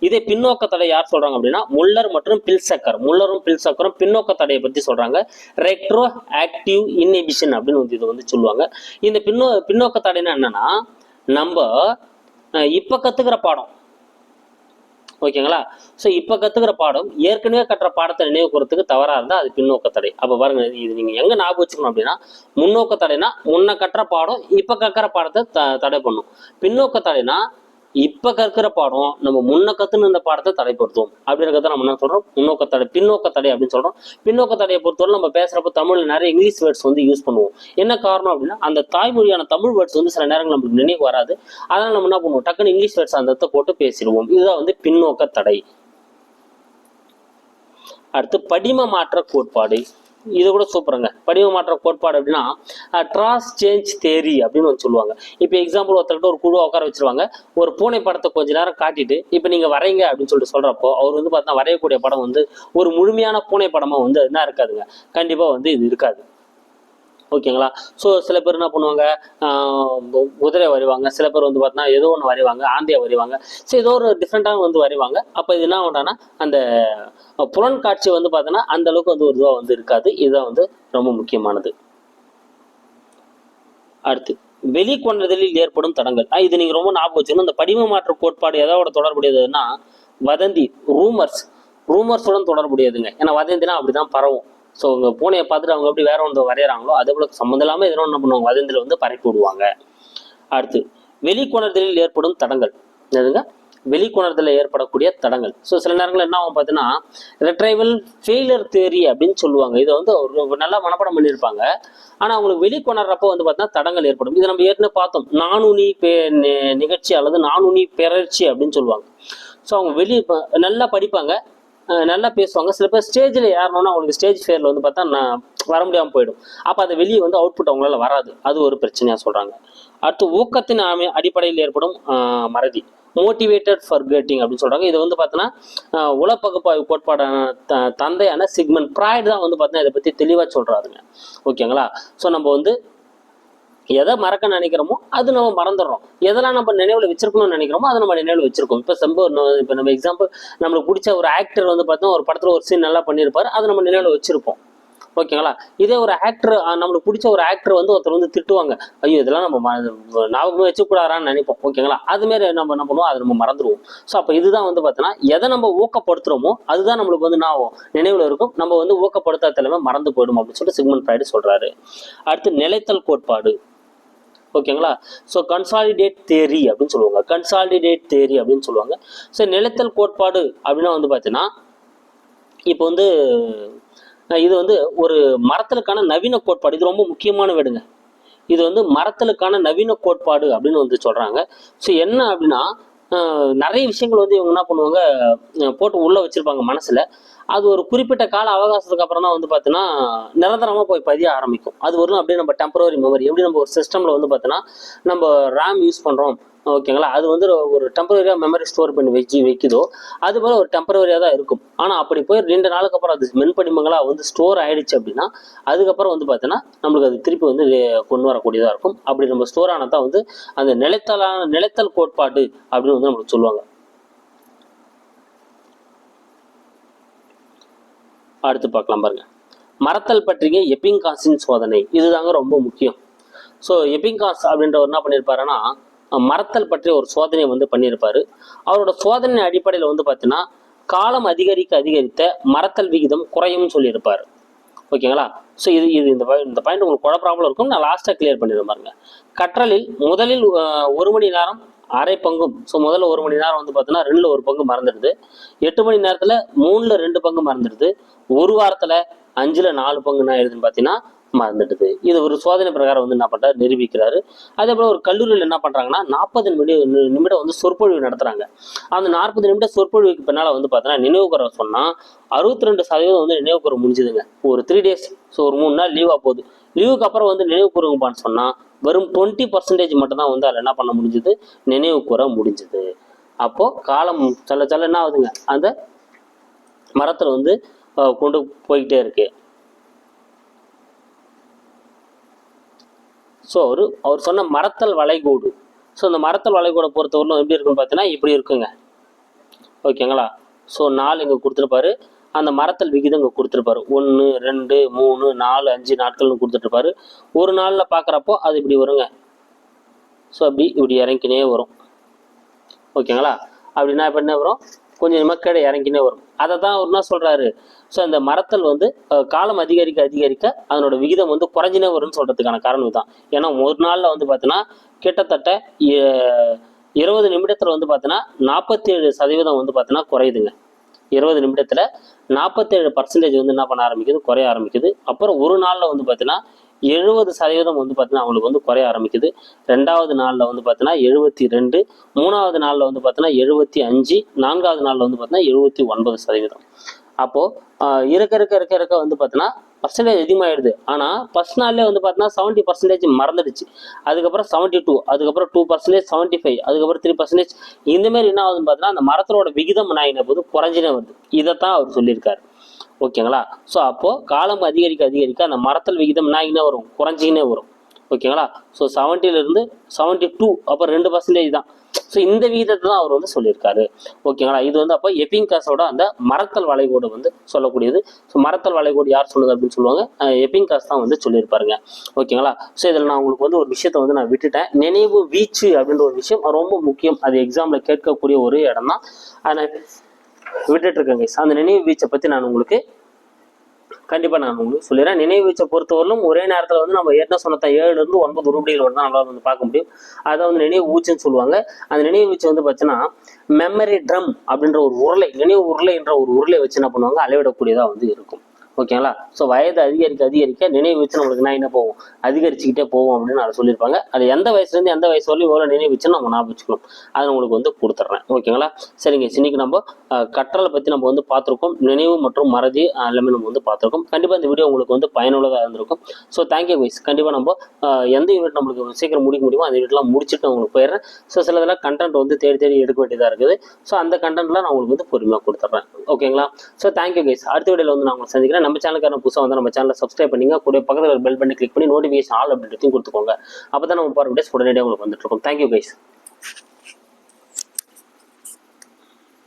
இதே பின்னோக்க தடை யார் சொல்றாங்க அப்படின்னா முல்லர் மற்றும் பில்சக்கர். முல்லரும் பில்சக்கரும் பின்னோக்க தடையை பத்தி சொல்றாங்க. ரெட்ரோ ஆக்டிவ் இன்ஹிபிஷன் அப்படின்னு வந்து இது வந்து சொல்லுவாங்க. இந்த பின்னோக்க தடைன்னா என்னன்னா, நம்ம இப்ப கத்துக்கிற பாடம், ஓகேங்களா? ஸோ இப்போ கத்துக்கிற பாடம் ஏற்கனவே கட்டுற பாடத்தை நினைவு கூறத்துக்கு தவறா இருந்தால் அது பின்னோக்க தடை. அப்போ பாருங்க, இது நீங்க எங்க ஞாபகம் வச்சுக்கணும் அப்படின்னா, முன்னோக்க தடைனா முன்ன கட்டுற பாடம் இப்ப கற்கிற பாடத்தை தடை பண்ணும். பின்னோக்க தடைனா இப்ப கற்கிற பாடம் நம்ம முன்ன கத்துன்னு இந்த பாடத்தை தடைப்படுத்தும். அப்படின்றத நம்ம என்ன சொல்றோம், முன்னோக்க தடை பின்னோக்க தடை அப்படின்னு சொல்றோம். பின்னோக்க தடையை பொறுத்தவரை நம்ம பேசுறப்ப தமிழ்ல நிறைய இங்கிலீஷ் வேர்ட்ஸ் வந்து யூஸ் பண்ணுவோம். என்ன காரணம் அப்படின்னா, அந்த தாய்மொழியான தமிழ் வேர்ட்ஸ் வந்து சில நேரங்கள் நம்மளுக்கு நினைவு வராது. அதனால நம்ம என்ன பண்ணுவோம், டக்குன்னு இங்கிலீஷ் வேர்ட்ஸ் அந்த இடத்த போட்டு பேசிடுவோம். இதுதான் வந்து பின்னோக்க தடை. அடுத்து, படிம மாற்ற கோட்பாடு. இது கூட சூப்பருங்க. படிம மாற்ற கோட்பாடு அப்படின்னா ட்ராஸ் சேஞ்ச் தேரி அப்படின்னு வந்து சொல்லுவாங்க. இப்போ எக்ஸாம்பிள், ஒருத்தர்கிட்ட ஒரு குழுவை உட்கார வச்சிருவாங்க. ஒரு பூனை படத்தை கொஞ்ச நேரம் காட்டிட்டு இப்போ நீங்க வரைங்க அப்படின்னு சொல்லிட்டு சொல்றப்போ அவர் வந்து பார்த்தா வரையக்கூடிய படம் வந்து ஒரு முழுமையான பூனை படமா வந்து என்ன இருக்காதுங்க, கண்டிப்பா வந்து இது இருக்காது. ஓகேங்களா? ஸோ சில பேர் என்ன பண்ணுவாங்க, குதிரை வரைவாங்க. சில பேர் வந்து பார்த்தீங்கன்னா ஏதோ ஒன்று வரைவாங்க, ஆந்தையா வரைவாங்க. ஸோ ஏதோ ஒரு டிஃப்ரெண்டாக வந்து வரைவாங்க. அப்போ இது என்ன பண்ணுறாங்கன்னா, அந்த புலன் காட்சி வந்து பார்த்தீங்கன்னா அந்த அளவுக்கு வந்து ஒரு இதுவாக வந்து இருக்காது. இதுதான் வந்து ரொம்ப முக்கியமானது. அடுத்து, வெளிக்கொண்டதில் ஏற்படும் தடங்கள். இது நீங்க ரொம்ப ஞாபகம் வச்சுக்கணும். இந்த படிம மாற்ற கோட்பாடு எதோட தொடர்புடையதுன்னா வதந்தி, ரூமர்ஸுடன் தொடர்புடையதுங்க. ஏன்னா வதந்தினா அப்படிதான் பரவும். ஸோ உங்க பூனையை பார்த்துட்டு அவங்க எப்படி வேற ஒன்று வரைகிறாங்களோ அதே போல சம்மந்தம் இல்லாமல் எதனா என்ன பண்ணுவாங்க, வதந்தியில் வந்து பரப்பி விடுவாங்க. அடுத்து, வெளிக்கொணர்தலில் ஏற்படும் தடங்கள். எதுங்க, வெளிக்கொணர்தல ஏற்படக்கூடிய தடங்கள். ஸோ சில நேரங்கள் என்ன ஆகும் பார்த்தீங்கன்னா ரெட்ரைவல் ஃபெயிலியர் தியரி அப்படின்னு சொல்லுவாங்க. இதை வந்து நல்லா மனப்பாடம் பண்ணியிருப்பாங்க. ஆனால் அவங்களுக்கு வெளிக்கொணர்றப்போ வந்து பார்த்தீங்கன்னா தடங்கள் ஏற்படும். இதை நம்ம ஏற்கனவே பார்த்தோம், நானுனி நிகழ்ச்சி அல்லது நானுனி பெயர்ச்சி அப்படின்னு சொல்லுவாங்க. ஸோ அவங்க நல்லா படிப்பாங்க, நல்லா பேசுவாங்க. சில பேர் ஸ்டேஜில் ஏறணும்னா அவங்களுக்கு ஸ்டேஜ் ஃபேரில் வந்து பார்த்தா நான் வர முடியாமல் போயிடும். அப்போ அதை வெளியே வந்து அவுட்புட் அவங்களால வராது. அது ஒரு பிரச்சனையாக சொல்கிறாங்க. அடுத்து ஊக்கத்தின் அடிப்படையில் ஏற்படும் மறதி, மோட்டிவேட்டட் ஃபர்கெட்டிங் அப்படின்னு சொல்கிறாங்க. இது வந்து பார்த்தீங்கன்னா உளப்பகுப்பாய்வு கோட்பாடான தந்தையான சிக்மண்ட் ஃப்ராய்டு தான் வந்து பார்த்தீங்கன்னா இதை பற்றி தெளிவாக சொல்கிறாருங்க. ஓகேங்களா? ஸோ நம்ம வந்து எதை மறக்க நினைக்கிறோமோ அது நம்ம மறந்துடுறோம். எதெல்லாம் நம்ம நினைவில் வச்சிருக்கணும்னு நினைக்கிறோமோ அதை நம்ம நினைவில் வச்சிருக்கோம். இப்போ நம்ம எக்ஸாம்பிள், நம்மளுக்கு பிடிச்ச ஒரு ஆக்டர் வந்து பார்த்தோம்னா ஒரு படத்தில் ஒரு சீன் நல்லா பண்ணியிருப்பாரு, அதை நம்ம நினைவில் வச்சிருப்போம். ஓகேங்களா? இதே ஒரு ஆக்டர், நம்மளுக்கு பிடிச்ச ஒரு ஆக்டர் வந்து ஒருத்தர் வந்து திட்டுவாங்க, ஐயோ இதெல்லாம் நம்ம ஞாபகமே வச்சுக்கூடாதான்னு நினைப்போம். ஓகேங்களா? அதுமாரி நம்ம என்ன பண்ணுவோம், அதை நம்ம மறந்துடுவோம். ஸோ அப்போ இதுதான் வந்து பார்த்தோன்னா எதை நம்ம ஊக்கப்படுத்துகிறோமோ அதுதான் நம்மளுக்கு வந்து நினைவில் இருக்கும். நம்ம வந்து ஊக்கப்படுத்தாத தலைமை மறந்து போயிடும் அப்படின்னு சொல்லிட்டு சிக்மண்ட் ஃப்ராய்டு சொல்கிறாரு. அடுத்து நிலைத்தல் கோட்பாடு. ஓகேங்களா? ஸோ கன்சாலிடேட் தேரி அப்படின்னு சொல்லுவாங்க. கன்சாலிடேட் தேரி அப்படின்னு சொல்லுவாங்க. ஸோ நிலைத்தல் கோட்பாடு அப்படின்னா வந்து பார்த்தீங்கன்னா இப்போ வந்து இது வந்து ஒரு மரத்தலுக்கான நவீன கோட்பாடு. இது ரொம்ப முக்கியமான வேடுங்க. இது வந்து மரத்தலுக்கான நவீன கோட்பாடு அப்படின்னு வந்து சொல்றாங்க. ஸோ என்ன அப்படின்னா நிறைய விஷயங்கள் வந்து இவங்க என்ன பண்ணுவாங்க, போட்டு உள்ள வச்சிருப்பாங்க மனசுல. அது ஒரு குறிப்பிட்ட கால அவகாசத்துக்கு அப்புறம் தான் வந்து பார்த்தீங்கன்னா நிரந்தரமாக போய் பதிய ஆரம்பிக்கும். அது வரும் அப்படியே நம்ம டெம்பரரி மெமரி. எப்படி நம்ம ஒரு சிஸ்டமில் வந்து பார்த்தீங்கன்னா நம்ம ரேம் யூஸ் பண்ணுறோம், ஓகேங்களா? அது வந்து ஒரு டெம்பரரியாக மெமரி ஸ்டோர் பண்ணி வைக்குதோ அது போல ஒரு டெம்பரரியாக தான் இருக்கும். ஆனால் அப்படி போய் 2 நாளுக்கு அப்புறம் அது மென்படிமங்களாக வந்து ஸ்டோர் ஆயிடுச்சு அப்படின்னா அதுக்கப்புறம் வந்து பார்த்தீங்கன்னா நம்மளுக்கு அது திருப்பி வந்து கொண்டு வரக்கூடியதாக இருக்கும். அப்படி நம்ம ஸ்டோர் ஆனதான் வந்து அந்த நிலைத்தல் கோட்பாடு அப்படின்னு வந்து நம்மளுக்கு சொல்லுவாங்க. அடுத்து பார்க்கலாம் பாருங்க, மறத்தல் பற்றிய எப்பிங்காஸின் சோதனை. இதுதாங்க ரொம்ப முக்கியம். ஸோ எப்பிங்காஸ் அப்படின்றவர் என்ன பண்ணியிருப்பாருன்னா மறத்தல் பற்றிய ஒரு சோதனையை வந்து பண்ணியிருப்பாரு. அவரோட சோதனை அடிப்படையில் வந்து பார்த்தீங்கன்னா காலம் அதிகரித்த மறத்தல் விகிதம் குறையும்னு சொல்லியிருப்பாரு. ஓகேங்களா? ஸோ இந்த பாயிண்ட் உங்களுக்கு குழப்பறாமல் இருக்கும். நான் லாஸ்ட்டாக கிளியர் பண்ணிடுறேன் பாருங்க. கற்றலில் முதலில் 1 மணி நேரம் அரை பங்கும், ஸோ முதல்ல 1 மணி நேரம் வந்து பார்த்தீங்கன்னா 2ல் 1 பங்கு மறந்துடுது. 8 மணி நேரத்தில் 3ல் 2 பங்கு மறந்துடுது. ஒரு வாரத்தில் 5ல் 4 பங்கு என்ன ஆயிடுதுன்னு பார்த்தீங்கன்னா மறந்துடுது. இது ஒரு சோதனை பிரகாரம் வந்து என்ன பண்றாரு, நிரூபிக்கிறாரு. அதே போல ஒரு கல்லூரியில் என்ன பண்றாங்கன்னா 40 நிமிடம் வந்து சொற்பொழிவு நடத்துறாங்க. அந்த 40 நிமிட சொற்பொழிவுக்கு பின்னால வந்து பார்த்தீங்கன்னா நினைவு கூற சொன்னா 62% வந்து நினைவு கூற முடிஞ்சுதுங்க. ஒரு 3 days, ஸோ ஒரு 3 நாள் லீவா போகுது. லீவுக்கு அப்புறம் வந்து நினைவு கூறுங்கப்பான்னு சொன்னா வெறும் 20% மட்டும் தான் வந்து அதில் என்ன பண்ண முடிஞ்சுது, நினைவு கூற முடிஞ்சுது. அப்போ காலம் சொல்ல என்ன ஆகுதுங்க, அந்த மரத்தில் வந்து கொண்டு போய்கிட்டே இருக்கு. ஸோ அவர் சொன்ன மரத்தல் வளைகோடு. ஸோ இந்த மரத்தல் வளைகோடை பொறுத்தவரைக்கும் எப்படி இருக்குன்னு பார்த்தீங்கன்னா இப்படி இருக்குங்க. ஓகேங்களா? ஸோ 4 இங்கே கொடுத்துருப்பாரு. அந்த மரத்தல் விகிதம் இங்கே கொடுத்துருப்பாரு. 1, 2, 3, 4, 5 நாட்கள்னு கொடுத்துட்ருப்பாரு. ஒரு நாளில் பார்க்குறப்போ அது இப்படி வருங்க. ஸோ இப்படி இறங்கினே வரும். ஓகேங்களா? அப்படின்னா இப்போ என்ன வரும், கொஞ்சம் மக்களே இறங்கினே வரும். அதை தான் அவர் என்ன சொல்கிறாரு, ஸோ அந்த மரத்தல் வந்து காலம் அதிகரிக்க அதனோட விகிதம் வந்து குறைஞ்சினே வரும்னு சொல்கிறதுக்கான காரணம் தான். ஏன்னா ஒரு நாளில் வந்து பார்த்தீங்கன்னா கிட்டத்தட்ட 20 நிமிடத்தில் வந்து பார்த்தீங்கன்னா 47% வந்து பார்த்தீங்கன்னா குறையுதுங்க. 20 நிமிடத்தில் 47% வந்து என்ன பண்ண ஆரம்பிக்குது, குறைய ஆரம்பிக்குது. அப்புறம் ஒரு நாளில் வந்து பார்த்தீங்கன்னா 70% வந்து பார்த்தீங்கன்னா அவங்களுக்கு வந்து குறைய ஆரம்பிக்குது. 2வது நாளில் வந்து பார்த்தீங்கன்னா 72, 3வது நாளில் வந்து பார்த்தீங்கன்னா 75, 4வது நாளில் வந்து பார்த்தீங்கன்னா 79%. அப்போது இருக்க வந்து பார்த்தீங்கன்னா பர்சன்டேஜ் அதிகமாகிடுது. ஆனால் ஃபர்ஸ்ட் நாள்லேயே வந்து பார்த்தீங்கன்னா 70% மறந்துடுச்சு. அதுக்கப்புறம் 72, அதுக்கப்புறம் 2%, 75, அதுக்கப்புறம் 3%. இந்தமாரி என்ன ஆகுதுன்னு பார்த்தீங்கன்னா அந்த மரத்தோட விகிதம் என்ன போது குறைஞ்சினே வருது. இதைத்தான் அவர் சொல்லியிருக்காரு. ஓகேங்களா? ஸோ அப்போது காலம் அதிகரிக்க அந்த மரத்தல் விகிதம் என்ன வரும், குறைஞ்சிக்கினே வரும். ஓகேங்களா? ஸோ 70லேருந்து 72, அப்புறம் 2% தான். ஸோ இந்த விகிதத்தை தான் அவர் வந்து சொல்லியிருக்காரு. ஓகேங்களா? இது வந்து அப்போ எப்பிங்காஸோட அந்த மரத்தல் வளைகோடு வந்து சொல்லக்கூடியது. ஸோ மரத்தல் வளைகோடு யார் சொன்னது அப்படின்னு சொல்லுவாங்க, எப்பிங்காஸ் தான் வந்து சொல்லியிருப்பாருங்க. ஓகேங்களா? ஸோ இதில் நான் உங்களுக்கு வந்து ஒரு விஷயத்த வந்து நான் விட்டுட்டேன். நினைவு வீச்சு அப்படின்ற ஒரு விஷயம் ரொம்ப முக்கியம். அது எக்ஸாமில் கேட்கக்கூடிய ஒரு இடம் தான். அதை விட்டுட்டு இருக்கேங்க. அந்த நினைவு வீச்சை பற்றி நான் உங்களுக்கு கண்டிப்பா நான் உங்களுக்கு சொல்லிடுறேன். நினைவு வீச்சை பொறுத்தவரையிலும் ஒரே நேரத்துல வந்து நம்ம ஏற்கனவே சொன்ன 7 இருந்து 9 உருப்படிகள் வந்து நம்மளால வந்து பார்க்க முடியும். அதை வந்து நினைவு ஊச்சுன்னு சொல்லுவாங்க. அந்த நினைவு வீச்சு வந்து பார்த்தீங்கன்னா மெமரி ட்ரம் அப்படின்ற ஒரு உருளை, நினைவு உருளை என்ற ஒரு உருளை வச்சு என்ன பண்ணுவாங்க, அளவிடக்கூடியதா வந்து இருக்கும். ஓகேங்களா? ஸோ வயது அதிகரிக்க நினைவு வச்சு நம்மளுக்கு என்ன போகும், அதிகரிச்சுக்கிட்டே போகும் அப்படின்னு அதை சொல்லியிருப்பாங்க. அது எந்த வயசுலேருந்து எந்த வயசு வரலையும் எவ்வளோ நினைவு வச்சுன்னு நம்ம ஞாபகம் வச்சுக்கணும். அதை உங்களுக்கு வந்து கொடுத்துட்றேன். ஓகேங்களா? சரிங்க, இன்னைக்கு நம்ம கற்றலை பற்றி நம்ம வந்து பார்த்துருக்கோம். நினைவு மற்றும் மறதி எல்லாமே நம்ம வந்து பார்த்துருக்கோம். கண்டிப்பாக இந்த வீடியோ உங்களுக்கு வந்து பயனுள்ளதாக இருந்திருக்கும். So thank you guys. கண்டிப்பாக நம்ம எந்த யூனிட் நம்மளுக்கு சீக்கிரம் முடிக்க முடியுமோ அந்த யூனிட்லாம் முடிச்சுட்டு நான் உங்களுக்கு போயிடுறேன். ஸோ சிலதெல்லாம் கண்டென்ட் வந்து தேடி எடுக்க வேண்டியதாக இருக்குது. ஸோ அந்த கண்டென்ட்லாம் நான் உங்களுக்கு வந்து பொறுமையாக கொடுத்துட்றேன். ஓகேங்களா? So thank you guys. அடுத்த வீடியோவில் வந்து நான் உங்களை சந்திக்கிறேன். நம்ம சேனலுக்கான புதுசாக வந்து நம்ம சேனலை சப்ஸ்கிரைப் பண்ணிங்க, கூட பக்கத்தில் பெல் பண்ணி கிளிக் பண்ணி நோட்டிஃபிகேஷன் ஆல் அப்படின்றதையும் கொடுத்துக்கோங்க. அப்போ தான் நம்ம போகிற வீடியோஸ் உடனடியாக உங்களுக்கு வந்துட்டு இருக்கும். Thank you guys.